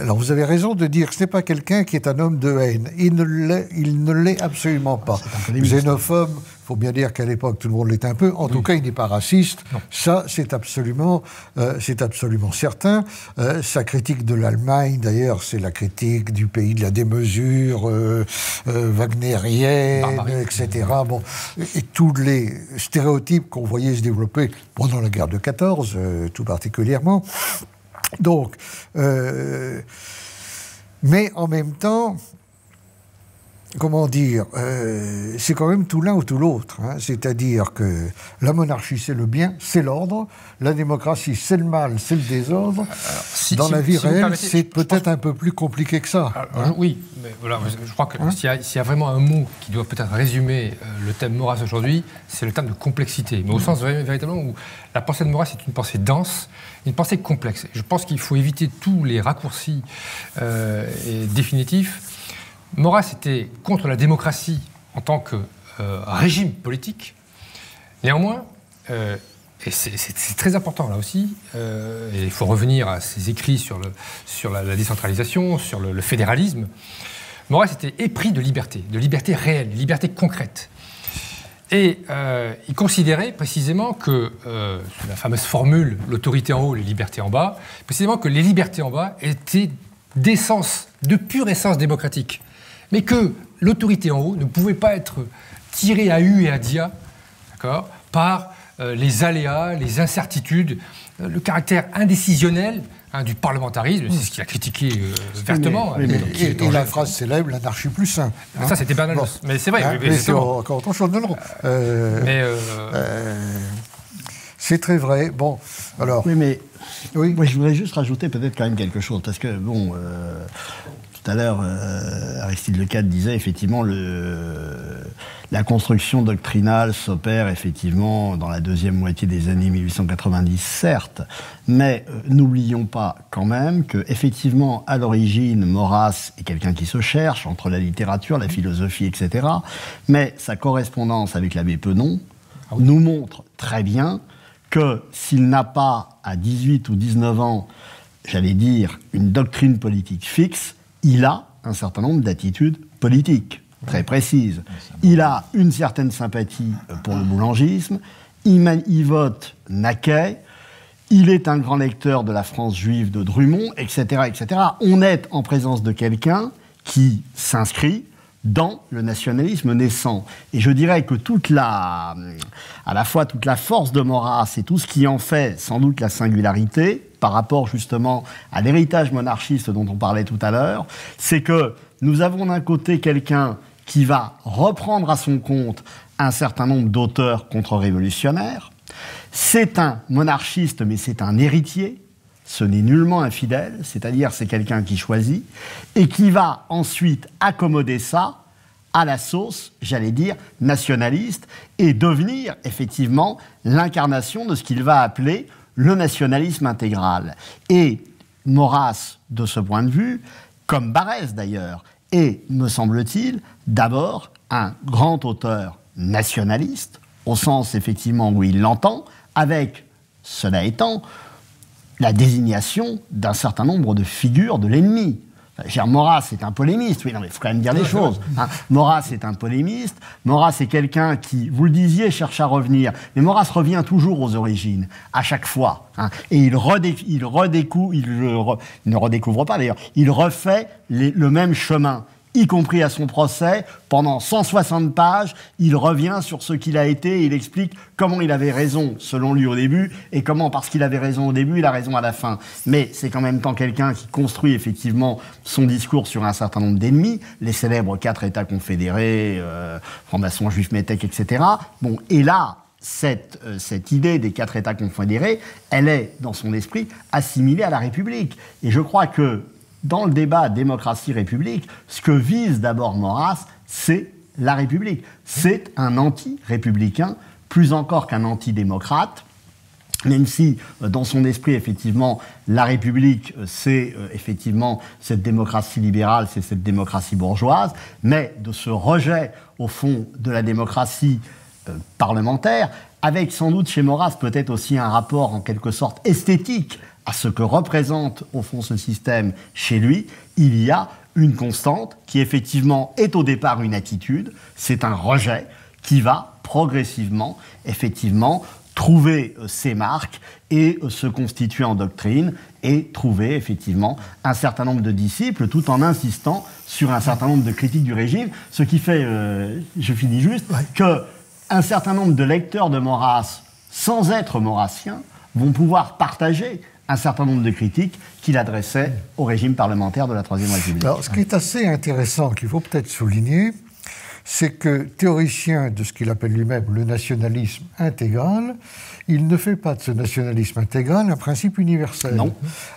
Alors vous avez raison de dire que ce n'est pas quelqu'un qui est un homme de haine. Il ne l'est absolument pas. Xénophobe, il faut bien dire qu'à l'époque tout le monde l'est un peu. En tout cas, il n'est pas raciste. Non. Ça, c'est absolument certain. Sa critique de l'Allemagne, d'ailleurs, c'est la critique du pays de la démesure, wagnérienne, etc. Bon, et tous les stéréotypes qu'on voyait se développer pendant la guerre de 14, tout particulièrement. Donc, mais en même temps, comment dire, c'est quand même tout l'un ou tout l'autre. C'est-à-dire que la monarchie, c'est le bien, c'est l'ordre. La démocratie, c'est le mal, c'est le désordre. Dans la vie réelle, c'est peut-être un peu plus compliqué que ça. Oui, mais voilà, je crois que s'il y a vraiment un mot qui doit peut-être résumer le thème Maurras aujourd'hui, c'est le terme de complexité. Mais au sens véritablement où la pensée de Maurras est une pensée dense, une pensée complexe. Je pense qu'il faut éviter tous les raccourcis définitifs. Maurras était contre la démocratie en tant que régime politique. Néanmoins, et c'est très important là aussi, et il faut revenir à ses écrits sur la décentralisation, sur le fédéralisme, Maurras était épris de liberté réelle, de liberté concrète. Et il considérait précisément que, la fameuse formule, l'autorité en haut, les libertés en bas, précisément que les libertés en bas étaient d'essence, de pure essence démocratique. Mais que l'autorité en haut ne pouvait pas être tirée à hu et à dia, d'accord, par les aléas, les incertitudes, le caractère indécisionnel du parlementarisme, c'est ce qu'il a critiqué vertement. Et la phrase célèbre, l'anarchie plus simple. Ça, c'était Bernanos. Bon. Mais c'est vrai. Mais c'est encore autre chose. Non. C'est très vrai. Bon, alors... Oui, mais moi, je voudrais juste rajouter peut-être quand même quelque chose, parce que, bon... Tout à l'heure, Aristide Lecade disait effectivement la construction doctrinale s'opère effectivement dans la deuxième moitié des années 1890, certes, mais n'oublions pas quand même que effectivement à l'origine, Maurras est quelqu'un qui se cherche entre la littérature, la philosophie, etc. Mais sa correspondance avec l'abbé Penon nous montre très bien que s'il n'a pas à 18 ou 19 ans j'allais dire, une doctrine politique fixe, il a un certain nombre d'attitudes politiques très précises. Il a une certaine sympathie pour le boulangisme, il vote Naquet, il est un grand lecteur de la France juive de Drummond, etc., etc. On est en présence de quelqu'un qui s'inscrit dans le nationalisme naissant. Et je dirais que à la fois toute la force de Maurras et tout ce qui en fait sans doute la singularité, par rapport justement à l'héritage monarchiste dont on parlait tout à l'heure, c'est que nous avons d'un côté quelqu'un qui va reprendre à son compte un certain nombre d'auteurs contre-révolutionnaires. C'est un monarchiste, mais c'est un héritier. Ce n'est nullement infidèle, c'est-à-dire c'est quelqu'un qui choisit et qui va ensuite accommoder ça à la sauce, j'allais dire, nationaliste et devenir effectivement l'incarnation de ce qu'il va appeler le nationalisme intégral. Et Maurras, de ce point de vue, comme Barrès d'ailleurs, est, me semble-t-il, d'abord un grand auteur nationaliste, au sens effectivement où il l'entend, avec, cela étant, la désignation d'un certain nombre de figures de l'ennemi. Maurras est un polémiste, oui, non, mais il faut quand même dire les choses. Hein. Maurras est un polémiste, Maurras est quelqu'un qui, vous le disiez, cherche à revenir, mais Maurras revient toujours aux origines, à chaque fois. Hein. Et il ne redécouvre pas d'ailleurs, il refait le même chemin, y compris à son procès, pendant 160 pages, il revient sur ce qu'il a été, il explique comment il avait raison, selon lui, au début, et comment, parce qu'il avait raison au début, il a raison à la fin. Mais c'est en même temps quelqu'un qui construit effectivement son discours sur un certain nombre d'ennemis, les célèbres 4 États confédérés, francs-maçons, juifs, métèques, etc. Bon, et là, cette idée des 4 États confédérés, elle est, dans son esprit, assimilée à la République. Et je crois que dans le débat démocratie-république, ce que vise d'abord Maurras, c'est la République. C'est un anti-républicain, plus encore qu'un anti-démocrate, même si, dans son esprit, effectivement, la République, c'est effectivement cette démocratie libérale, c'est cette démocratie bourgeoise, mais de ce rejet, au fond, de la démocratie parlementaire, avec sans doute chez Maurras peut-être aussi un rapport en quelque sorte esthétique à ce que représente au fond ce système chez lui, il y a une constante qui effectivement est au départ une attitude, c'est un rejet qui va progressivement effectivement trouver ses marques et se constituer en doctrine et trouver effectivement un certain nombre de disciples tout en insistant sur un certain nombre de critiques du régime, ce qui fait, je finis juste, qu'un certain nombre de lecteurs de Maurras, sans être maurassiens, vont pouvoir partager un certain nombre de critiques qu'il adressait au régime parlementaire de la Troisième République. Alors, ce qui est assez intéressant, qu'il faut peut-être souligner, c'est que, théoricien de ce qu'il appelle lui-même le nationalisme intégral, il ne fait pas de ce nationalisme intégral un principe universel. Non.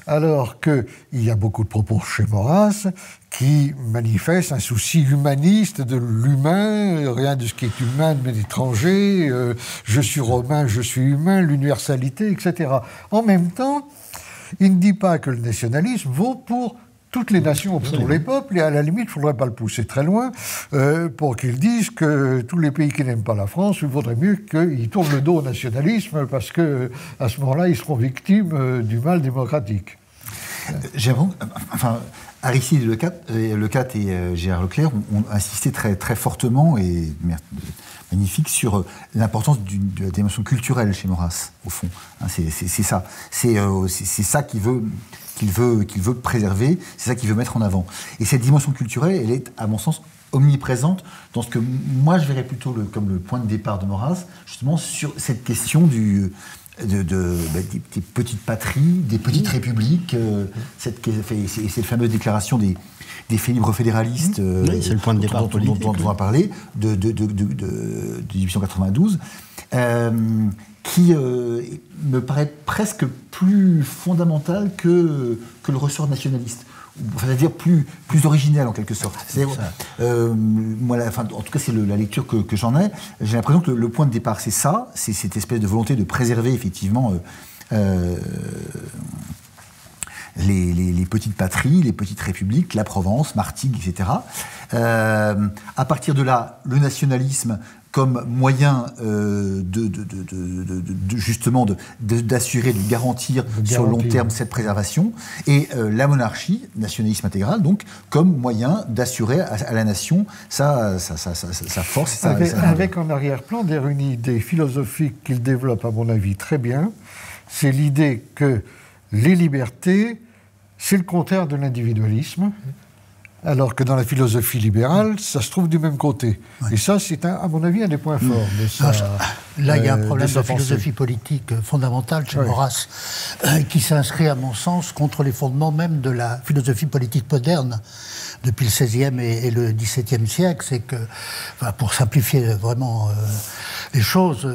Alors qu'il y a beaucoup de propos chez Maurras qui manifestent un souci humaniste de l'humain, rien de ce qui est humain mais étranger, je suis romain, je suis humain, l'universalité, etc. En même temps, il ne dit pas que le nationalisme vaut pour toutes les nations, pour les peuples, et à la limite, il ne faudrait pas le pousser très loin pour qu'ils disent que tous les pays qui n'aiment pas la France, il vaudrait mieux qu'ils tournent le dos au nationalisme parce qu'à ce moment-là, ils seront victimes du mal démocratique. Aristide Lecat et Gérard Leclerc ont insisté très, très fortement et magnifique sur l'importance de la dimension culturelle chez Maurras, au fond. Hein, c'est ça. C'est ça qu'il veut préserver, c'est ça qu'il veut mettre en avant. Et cette dimension culturelle, elle est, à mon sens, omniprésente dans ce que moi je verrais plutôt comme le point de départ de Maurras, justement sur cette question des petites patries, des petites républiques, c'est cette fameuse déclaration des faits libres fédéralistes c'est le point de départ politique, dont on va parler, de 1892, qui me paraît presque plus fondamental que le ressort nationaliste. C'est-à-dire plus originel en quelque sorte. Moi, en tout cas, c'est la lecture que j'en ai. J'ai l'impression que le point de départ, c'est ça, c'est cette espèce de volonté de préserver effectivement les petites patries, les petites républiques, la Provence, Martigues, etc. À partir de là, le nationalisme comme moyen justement d'assurer, de garantir sur le long terme cette préservation, et la monarchie, nationalisme intégral, donc comme moyen d'assurer à la nation sa force. Avec en arrière-plan une idée philosophique qu'il développe, à mon avis, très bien, c'est l'idée que les libertés, c'est le contraire de l'individualisme, alors que dans la philosophie libérale, ça se trouve du même côté. Oui. Et ça, c'est, à mon avis, un des points forts de ça. Là, il y a un problème de philosophie politique fondamental chez Maurras, qui s'inscrit, à mon sens, contre les fondements même de la philosophie politique moderne depuis le XVIe et le XVIIe siècle. C'est que, pour simplifier vraiment les choses,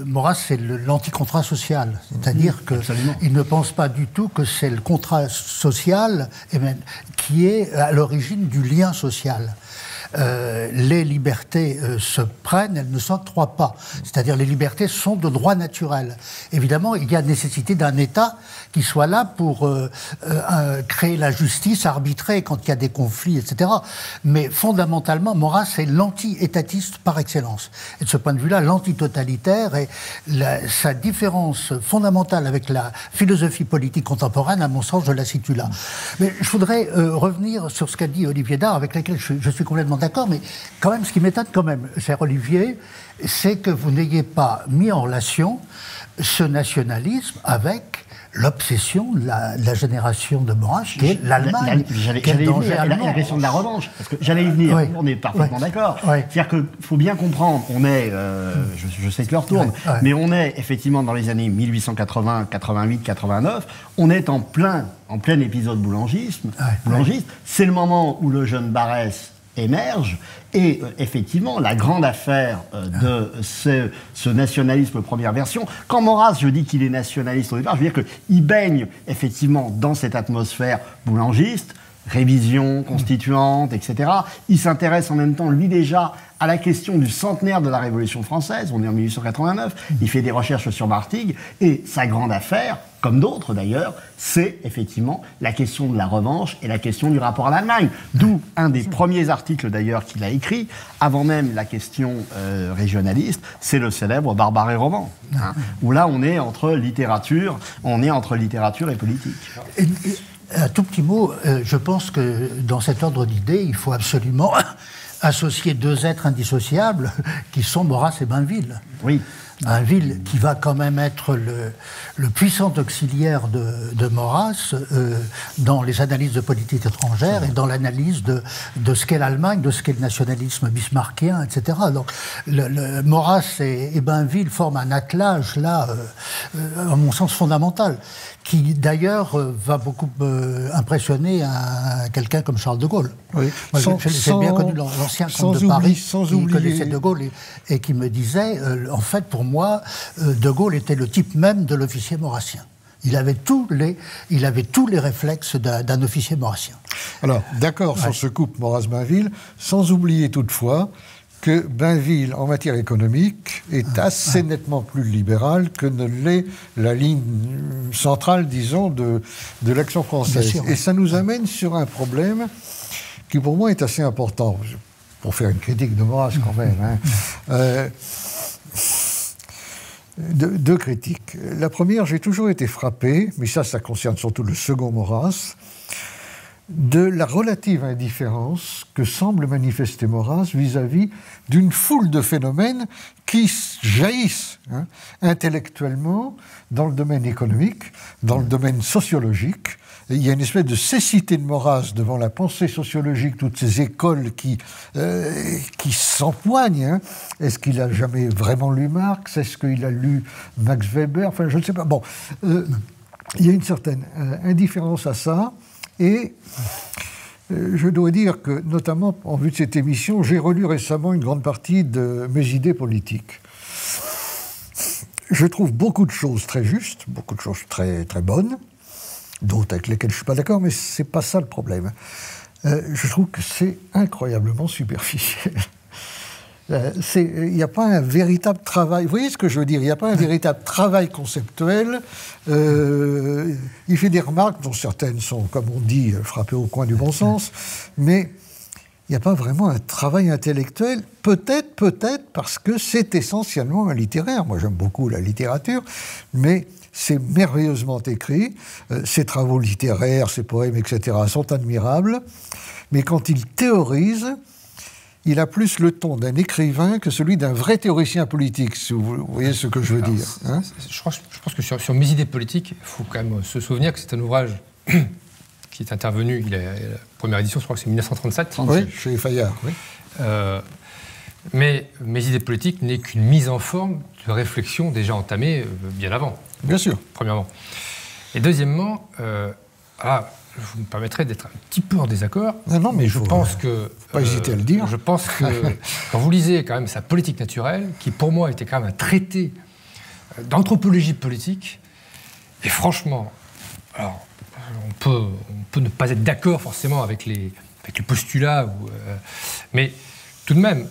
Maurras, c'est l'anti-contrat social. C'est-à-dire qu'il ne pense pas du tout que c'est le contrat social qui est à l'origine du lien social. Les libertés se prennent, elles ne s'octroient pas. C'est-à-dire les libertés sont de droit naturel. Évidemment, il y a nécessité d'un État qui soit là pour créer la justice, arbitrer quand il y a des conflits, etc. Mais fondamentalement, Maurras est l'anti-étatiste par excellence. Et de ce point de vue-là, l'anti-totalitaire et sa différence fondamentale avec la philosophie politique contemporaine, à mon sens, je la situe là. Mais je voudrais revenir sur ce qu'a dit Olivier Dahr, avec lequel je suis complètement d'accord, mais quand même, ce qui m'étonne quand même, cher Olivier, c'est que vous n'ayez pas mis en relation ce nationalisme avec l'obsession de la génération de Maurras, qui est l'Allemagne. J'allais y venir, la question de la revanche, parce que j'allais y venir, on est parfaitement d'accord. C'est-à-dire qu'il faut bien comprendre, on est, je sais que l'heure tourne, mais on est effectivement dans les années 1880, 88, 89, on est en plein épisode boulangiste, c'est le moment où le jeune Barrès émerge, et effectivement, la grande affaire de ce nationalisme première version, quand Maurras, je dis qu'il est nationaliste au départ, je veux dire qu'il baigne effectivement dans cette atmosphère boulangiste, révision constituante, etc. Il s'intéresse en même temps, lui déjà, à la question du centenaire de la Révolution française, on est en 1889, il fait des recherches sur Martigues, et sa grande affaire, comme d'autres d'ailleurs, c'est effectivement la question de la revanche et la question du rapport à l'Allemagne. D'où un des premiers articles d'ailleurs qu'il a écrit, avant même la question régionaliste, c'est le célèbre Barbare et roman, où là on est entre littérature et politique. Un tout petit mot, je pense que dans cet ordre d'idées, il faut absolument associer deux êtres indissociables qui sont Maurras et Bainville. Oui. Bainville qui va quand même être le puissant auxiliaire de Maurras dans les analyses de politique étrangère et dans l'analyse de ce qu'est l'Allemagne, de ce qu'est le nationalisme bismarckien, etc. Donc Maurras et Bainville forment un attelage, là, à mon sens fondamental, qui d'ailleurs va beaucoup impressionner quelqu'un comme Charles de Gaulle. Oui. Moi, j'ai bien connu l'ancien comte de Paris qui connaissait de Gaulle et qui me disait, en fait, pour moi, de Gaulle était le type même de l'officier maurassien. Il avait tous les réflexes d'un officier maurassien. Alors, d'accord sur ce couple Maurras-Bainville, sans oublier toutefois que Bainville, en matière économique, est assez nettement plus libéral que ne l'est la ligne centrale, disons, de l'action française. Sûr, et ça nous amène sur un problème qui, pour moi, est assez important. Pour faire une critique de Maurras, quand même. Deux critiques. La première, j'ai toujours été frappé, mais ça concerne surtout le second Maurras, de la relative indifférence que semble manifester Maurras vis-à-vis d'une foule de phénomènes qui jaillissent intellectuellement dans le domaine économique, dans le domaine sociologique. Et il y a une espèce de cécité de Maurras devant la pensée sociologique, toutes ces écoles qui s'empoignent. Est-ce qu'il a jamais vraiment lu Marx? Est-ce qu'il a lu Max Weber? Enfin, je ne sais pas. Bon, il y a une certaine indifférence à ça. Et je dois dire que, notamment en vue de cette émission, j'ai relu récemment une grande partie de mes idées politiques. Je trouve beaucoup de choses très justes, beaucoup de choses très, très bonnes, d'autres avec lesquelles je ne suis pas d'accord, mais ce n'est pas ça le problème. Je trouve que c'est incroyablement superficiel. il n'y a pas un véritable travail. Vous voyez ce que je veux dire? Il n'y a pas un véritable travail conceptuel. Il fait des remarques dont certaines sont, comme on dit, frappées au coin du bon sens, mais il n'y a pas vraiment un travail intellectuel. Peut-être parce que c'est essentiellement un littéraire. Moi, j'aime beaucoup la littérature, mais c'est merveilleusement écrit. Ses travaux littéraires, ses poèmes, etc. sont admirables. Mais quand il théorise, il a plus le ton d'un écrivain que celui d'un vrai théoricien politique, si vous voyez ce que je veux dire. Hein? Je pense que sur Mes idées politiques, il faut quand même se souvenir que c'est un ouvrage qui est intervenu, la première édition, je crois que c'est 1937. Oui, chez Fayard. Oui. Mais Mes idées politiques n'est qu'une mise en forme de réflexion déjà entamée bien avant. Bien sûr. Premièrement. Et deuxièmement, vous me permettrez d'être un petit peu en désaccord. Non, mais je pense que... Pas hésiter à le dire. Je pense que quand vous lisez quand même sa politique naturelle, qui pour moi était quand même un traité d'anthropologie politique, et franchement, alors, on peut ne pas être d'accord forcément avec les postulats, mais tout de même,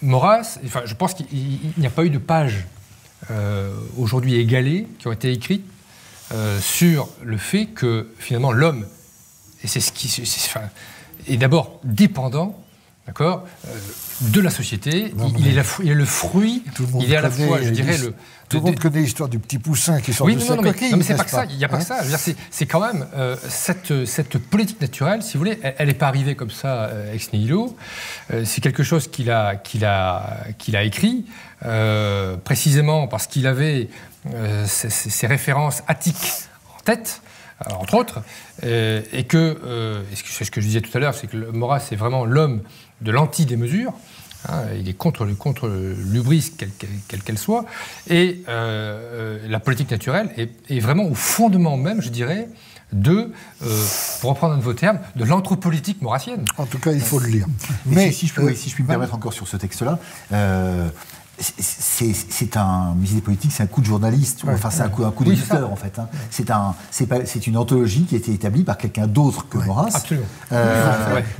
Maurras, enfin, je pense qu'il n'y a pas eu de pages aujourd'hui égalées qui ont été écrites sur le fait que finalement l'homme, et c'est ce qui est d'abord dépendant, d'accord, de la société. Il est le fruit. Il est à la fois, je dirais, tout le monde connaît l'histoire du petit poussin qui sort de sa coquille. Non, mais c'est pas que ça. Il n'y a pas que ça. Je veux dire, c'est quand même cette politique naturelle, si vous voulez, elle n'est pas arrivée comme ça ex nihilo. C'est quelque chose qu'il a écrit précisément parce qu'il avait ces références attiques en tête, entre autres, et que c'est ce que je disais tout à l'heure, c'est que Maurras c'est vraiment l'homme de l'anti-démesure. Il est contre l'hubris, quelle qu'elle soit, et la politique naturelle est vraiment au fondement même, je dirais, pour reprendre un de vos termes, de l'anthropolitique maurassienne. En tout cas, il faut le lire. Mais si je puis me permettre encore sur ce texte-là, c'est mes idées politiques, c'est un coup de journaliste, enfin c'est un coup d'éditeur en fait. Hein. C'est une anthologie qui a été établie par quelqu'un d'autre que Maurras. Absolument.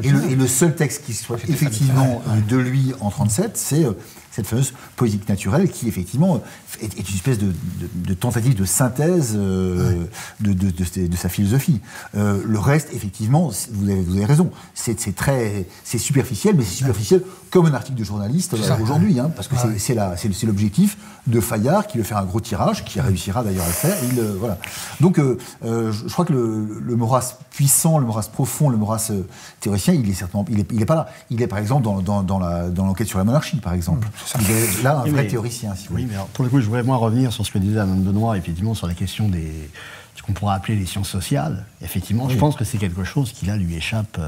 Et le seul texte qui soit effectivement de lui en 1937, c'est cette fameuse politique naturelle qui effectivement est une espèce de tentative de synthèse de sa philosophie. Le reste, effectivement, vous avez raison, c'est superficiel, mais c'est superficiel comme un article de journaliste aujourd'hui, hein, parce que c'est l'objectif de Fayard qui veut faire un gros tirage, qui réussira d'ailleurs à le faire. Voilà. Donc, je crois que le Maurras puissant, le Maurras profond, le Maurras théoricien, il est pas là. Il est par exemple dans l'enquête sur la monarchie, par exemple. Il est là un vrai théoricien. Si vous voulez. Mais alors, pour le coup, je voudrais moi revenir sur ce que disait Alain Benoît, effectivement, sur la question ce qu'on pourrait appeler les sciences sociales. Effectivement, je pense que c'est quelque chose qui, là, lui échappe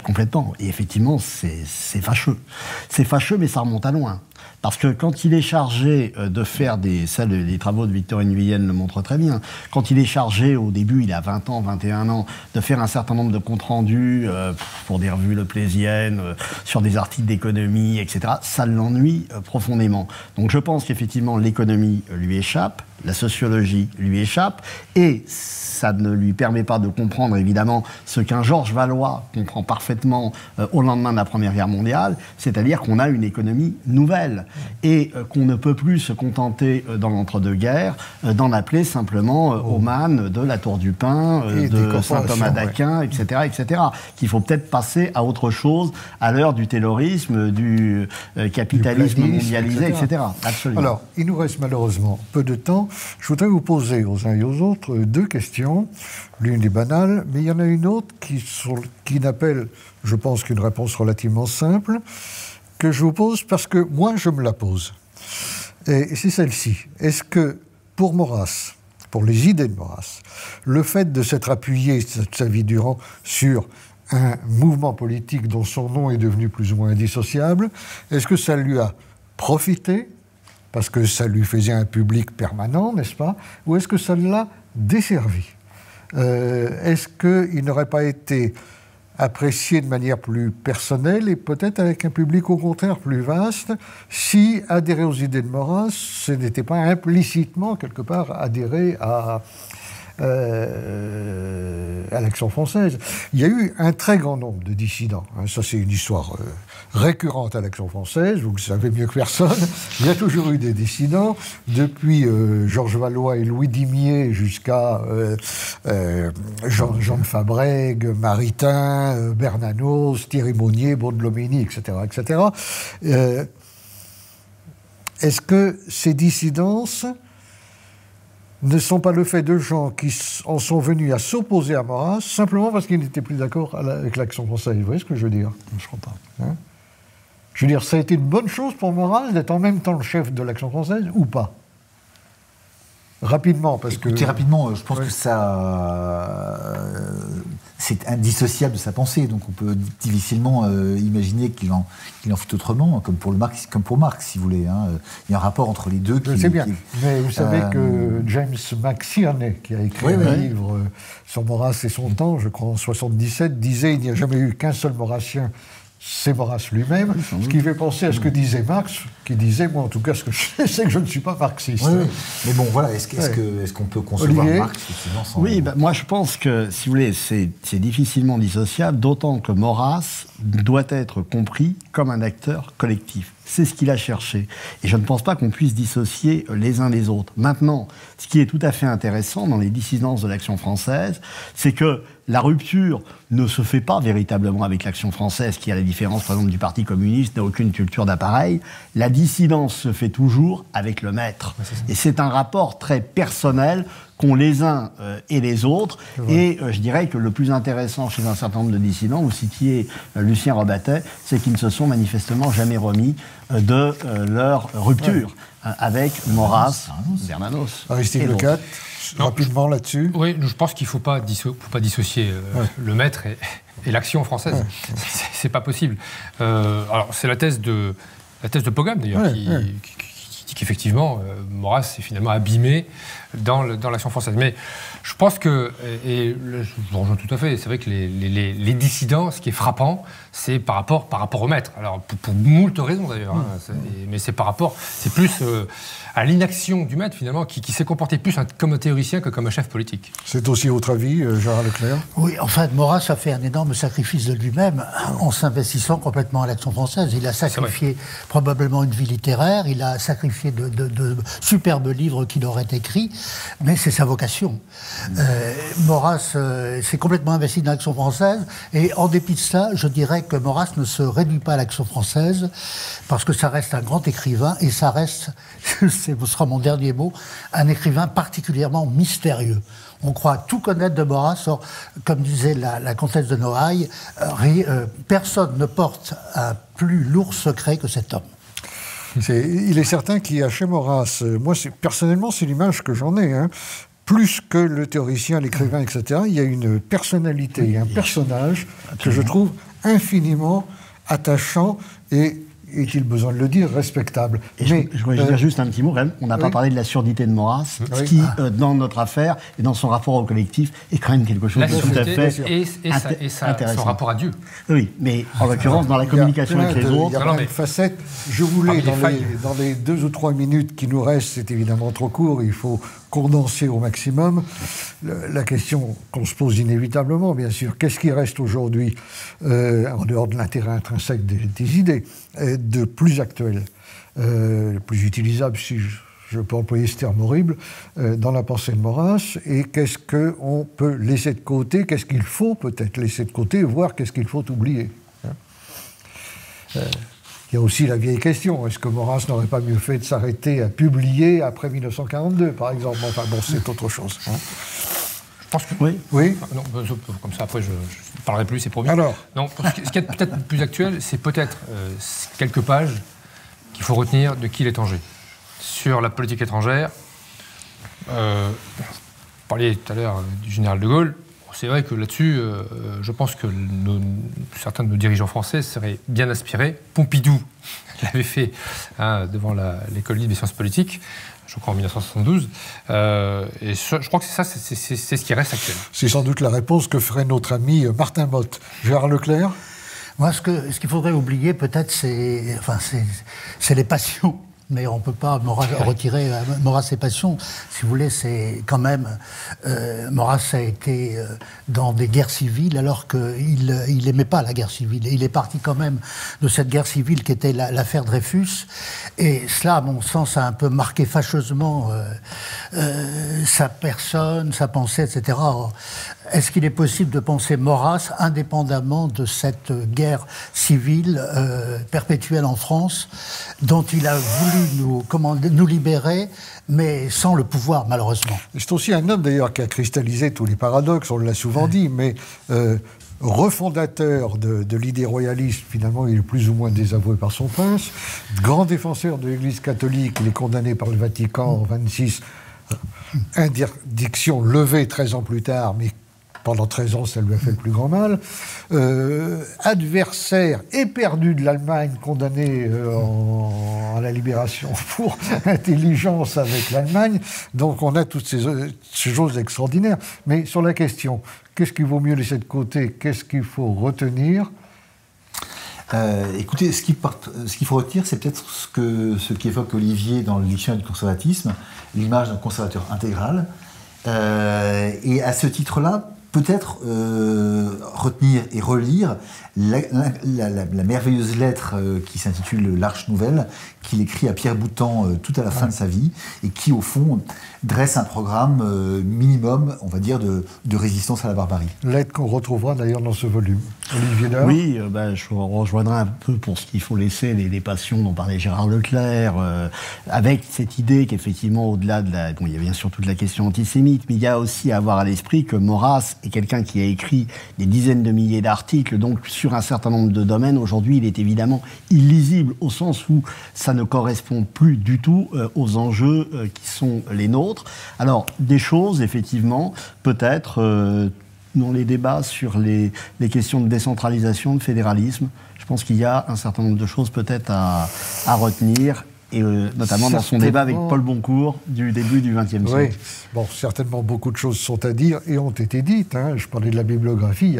complètement. Et effectivement, c'est fâcheux. C'est fâcheux, mais ça remonte à loin. Parce que quand il est chargé de faire les travaux de Victorine Huyenne le montrent très bien, quand il est chargé, au début, il a 20 ans, 21 ans, de faire un certain nombre de comptes rendus pour des revues leplésiennes, sur des articles d'économie, etc., ça l'ennuie profondément. Donc je pense qu'effectivement, l'économie lui échappe, la sociologie lui échappe, et ça ne lui permet pas de comprendre, évidemment, ce qu'un Georges Valois comprend parfaitement au lendemain de la Première Guerre mondiale, c'est-à-dire qu'on a une économie nouvelle et qu'on ne peut plus se contenter dans l'entre-deux-guerres d'en appeler simplement Oman, de la Tour du Pin, de Saint-Thomas d'Aquin, etc., etc. Qu'il faut peut-être passer à autre chose à l'heure du taylorisme, du capitalisme mondialisé, etc. Absolument. Alors, il nous reste malheureusement peu de temps. Je voudrais vous poser aux uns et aux autres deux questions. L'une est banale, mais il y en a une autre qui n'appelle, je pense, qu'une réponse relativement simple, que je vous pose parce que moi, je me la pose. Et c'est celle-ci. Est-ce que, pour Maurras, pour les idées de Maurras, le fait de s'être appuyé sa vie durant sur un mouvement politique dont son nom est devenu plus ou moins indissociable, est-ce que ça lui a profité parce que ça lui faisait un public permanent, n'est-ce pas? Ou est-ce que ça l'a desservi? Est-ce qu'il n'aurait pas été apprécié de manière plus personnelle et peut-être avec un public au contraire plus vaste si adhérer aux idées de Maurras, ce n'était pas implicitement, quelque part, adhérer à à l'Action française. Il y a eu un très grand nombre de dissidents. Ça, c'est une histoire récurrente à l'Action française, vous le savez mieux que personne. Il y a toujours eu des dissidents, depuis Georges Valois et Louis Dimier jusqu'à Jean de Fabrègue, Maritain, Bernanos, Thierry Monnier, Baudelomini, etc. etc. Est-ce que ces dissidences ne sont pas le fait de gens qui en sont venus à s'opposer à Maurras simplement parce qu'ils n'étaient plus d'accord avec l'Action française? Vous voyez ce que je veux dire? Je crois pas. Je veux dire, ça a été une bonne chose pour Maurras d'être en même temps le chef de l'Action française ou pas? Rapidement, parce que... Écoutez, rapidement, je pense que ça... c'est indissociable de sa pensée, donc on peut difficilement imaginer qu'il en fût autrement, comme pour Marx, si vous voulez. Il y a un rapport entre les deux. Je sais bien, mais vous savez que James McCierney, qui a écrit un livre sur Maurras et son temps, je crois en 1977, disait « Il n'y a jamais eu qu'un seul Maurrassien ». C'est Maurras lui-même, ce qui fait penser à ce que disait Marx, qui disait, moi en tout cas, ce que je sais, c'est que je ne suis pas marxiste. Oui. Mais bon, voilà, est-ce qu'on peut concevoir Olivier? Marx sans... Oui, moi je pense que, si vous voulez, c'est difficilement dissociable, d'autant que Maurras doit être compris comme un acteur collectif. C'est ce qu'il a cherché. Et je ne pense pas qu'on puisse dissocier les uns les autres. Maintenant, ce qui est tout à fait intéressant dans les dissidences de l'Action française, c'est que la rupture ne se fait pas véritablement avec l'Action française, qui, à la différence, par exemple, du Parti communiste, n'a aucune culture d'appareil. La dissidence se fait toujours avec le maître. Et c'est un rapport très personnel qu'ont les uns et les autres. Et je dirais que le plus intéressant chez un certain nombre de dissidents, vous citiez Lucien Robatet, c'est qu'ils ne se sont manifestement jamais remis de leur rupture avec Maurras, Bernanos. Aristide Lecade, rapidement là-dessus. Oui, je pense qu'il ne faut pas dissocier le maître et l'action française. C'est pas possible. Alors, c'est la thèse de Pogam, d'ailleurs, qui dit qu'effectivement, Maurras est finalement abîmé dans l'action française. Mais je pense que, et je vous rejoins tout à fait, c'est vrai que les dissidents, ce qui est frappant, c'est par rapport au maître. Alors, pour moult raisons d'ailleurs, mais c'est plus à l'inaction du maître, finalement, qui s'est comporté plus comme un théoricien que comme un chef politique. C'est aussi votre avis, Gérard Leclerc? Oui, en fait, Maurras a fait un énorme sacrifice de lui-même en s'investissant complètement à l'Action française. Il a sacrifié probablement une vie littéraire, il a sacrifié de superbes livres qu'il aurait écrits, mais c'est sa vocation. Maurras s'est complètement investi dans l'Action française, et en dépit de ça, je dirais que Maurras ne se réduit pas à l'Action française, parce que ça reste un grand écrivain, et ça reste, ce sera mon dernier mot, un écrivain particulièrement mystérieux. On croit tout connaître de Maurras, or, comme disait la comtesse de Noailles, personne ne porte un plus lourd secret que cet homme. Il est certain qu'il y a chez Maurras, moi personnellement c'est l'image que j'en ai, plus que le théoricien, l'écrivain, etc., il y a une personnalité, un personnage que je trouve infiniment attachant et, est-il besoin de le dire, respectable. Et je voudrais dire juste un petit mot, quand même. On n'a pas parlé de la surdité de Maurras, ce qui, dans notre affaire et dans son rapport au collectif, est quand même quelque chose de tout à fait intéressant. Son rapport à Dieu. Oui, mais en l'occurrence, dans la communication avec les autres... Il y a plein de facettes. Je voulais, dans les 2 ou 3 minutes qui nous restent, c'est évidemment trop court, il faut condenser au maximum. La question qu'on se pose inévitablement, bien sûr, qu'est-ce qui reste aujourd'hui, en dehors de l'intérêt intrinsèque des idées, de plus actuel, plus utilisable, si je peux employer ce terme horrible, dans la pensée de Maurras, et qu'est-ce qu'on peut laisser de côté, qu'est-ce qu'il faut peut-être laisser de côté, voire qu'est-ce qu'il faut oublier. Il y a aussi la vieille question, est-ce que Maurras n'aurait pas mieux fait de s'arrêter à publier après 1942, par exemple? Enfin bon, c'est autre chose. Je pense que... Oui. Non, comme ça, après, je ne parlerai plus, c'est promis. Alors non, ce qui est peut-être plus actuel, c'est peut-être quelques pages qu'il faut retenir de Qui l'étranger. Sur la politique étrangère, vous parliez tout à l'heure du général de Gaulle. C'est vrai que là-dessus, je pense que certains de nos dirigeants français seraient bien inspirés. Pompidou l'avait fait devant l'école libre des sciences politiques, je crois en 1972. Et je crois que c'est ce qui reste actuel. C'est sans doute la réponse que ferait notre ami Martin Motte. Gérard Leclerc? Moi, ce qu'il faudrait oublier, peut-être, c'est les passions. mais on ne peut pas retirer Maurras et Passion. Si vous voulez, c'est quand même... Maurras a été dans des guerres civiles alors qu'il n'aimait pas la guerre civile. Et il est parti quand même de cette guerre civile qui était l'affaire Dreyfus. Et cela, à mon sens, a un peu marqué fâcheusement sa personne, sa pensée, etc. Est-ce qu'il est possible de penser Maurras indépendamment de cette guerre civile perpétuelle en France dont il a voulu nous libérer, mais sans le pouvoir, malheureusement? C'est aussi un homme, d'ailleurs, qui a cristallisé tous les paradoxes, on l'a souvent dit, mais refondateur de l'idée royaliste, finalement, il est plus ou moins désavoué par son prince, grand défenseur de l'Église catholique, il est condamné par le Vatican en 26, interdiction levée 13 ans plus tard, mais pendant 13 ans, ça lui a fait le plus grand mal. Adversaire éperdu de l'Allemagne, condamné à la libération pour intelligence avec l'Allemagne. Donc on a toutes ces choses extraordinaires. Mais sur la question, qu'est-ce qu'il vaut mieux laisser de côté? Qu'est-ce qu'il faut retenir? Écoutez, ce qu'il faut retenir, c'est peut-être ce qu'évoque Olivier dans le dictionnaire du conservatisme, l'image d'un conservateur intégral. Et à ce titre-là, peut-être retenir et relire la merveilleuse lettre qui s'intitule L'Arche Nouvelle, qu'il écrit à Pierre Boutan tout à la fin de sa vie, et qui, au fond, dresse un programme minimum, on va dire, de résistance à la barbarie. Lettre qu'on retrouvera d'ailleurs dans ce volume. Olivier Laure. Oui, je rejoindrai un peu pour ce qu'il faut laisser les passions dont parlait Gérard Leclerc, avec cette idée qu'effectivement, au-delà de il y a bien sûr toute la question antisémite, mais il y a aussi à avoir à l'esprit que Maurras est quelqu'un qui a écrit des dizaines de milliers d'articles, donc sur un certain nombre de domaines. Aujourd'hui, il est évidemment illisible, au sens où ça ne correspond plus du tout aux enjeux qui sont les nôtres. Alors, des choses, effectivement, peut-être, dans les débats sur les questions de décentralisation, de fédéralisme, je pense qu'il y a un certain nombre de choses peut-être à retenir, et notamment dans son débat avec Paul Boncourt du début du XXe siècle. Oui, bon, certainement beaucoup de choses sont à dire et ont été dites. Hein. Je parlais de la bibliographie,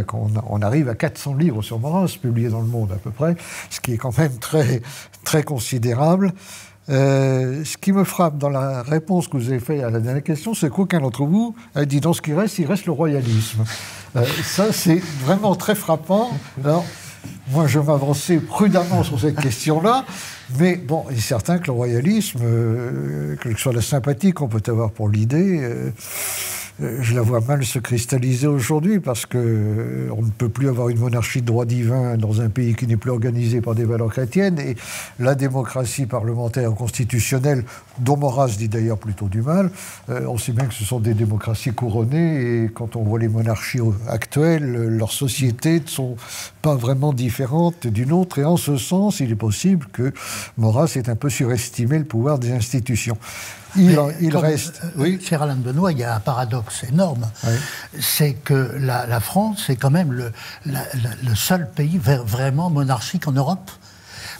on arrive à 400 livres sur Maurras, publiés dans le monde à peu près, ce qui est quand même très, très considérable. Ce qui me frappe dans la réponse que vous avez faite à la dernière question, c'est qu'aucun d'entre vous a dit dans ce qui reste, il reste le royalisme. Ça, c'est vraiment très frappant. Alors, moi, je m'avançais prudemment sur cette question-là, mais bon, il est certain que le royalisme, quelle que soit la sympathie qu'on peut avoir pour l'idée, je la vois mal se cristalliser aujourd'hui, parce qu'on ne peut plus avoir une monarchie de droit divin dans un pays qui n'est plus organisé par des valeurs chrétiennes, et la démocratie parlementaire constitutionnelle, dont Maurras dit d'ailleurs plutôt du mal, on sait bien que ce sont des démocraties couronnées, et quand on voit les monarchies actuelles, leurs sociétés ne sont pas vraiment différentes d'une autre, et en ce sens, il est possible que Maurras ait un peu surestimé le pouvoir des institutions. Il reste... Oui. Cher Alain Benoît, il y a un paradoxe énorme. Oui. C'est que la France est quand même le seul pays vraiment monarchique en Europe.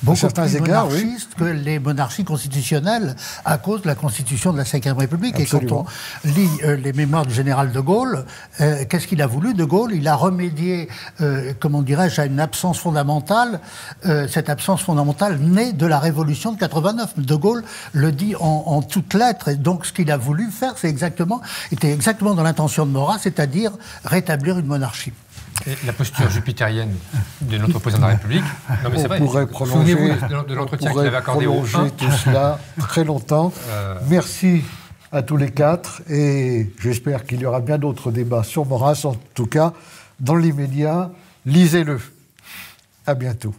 Beaucoup plus monarchiste que les monarchies constitutionnelles à cause de la constitution de la Ve République. Absolument. Et quand on lit les mémoires du général de Gaulle, qu'est-ce qu'il a voulu? De Gaulle, il a remédié, comment dirais-je, à une absence fondamentale. Cette absence fondamentale née de la Révolution de 89. De Gaulle le dit en toutes lettres. Et donc, ce qu'il a voulu faire, était exactement dans l'intention de Maurras, c'est-à-dire rétablir une monarchie. Et la posture jupitérienne de notre président de la République. Non, mais c'est vrai. Souvenez-vous de l'entretien qu'il avait accordé au 1. Tout cela très longtemps. Merci à tous les quatre, et j'espère qu'il y aura bien d'autres débats sur Maurras. En tout cas, dans l'immédiat, lisez-le. À bientôt.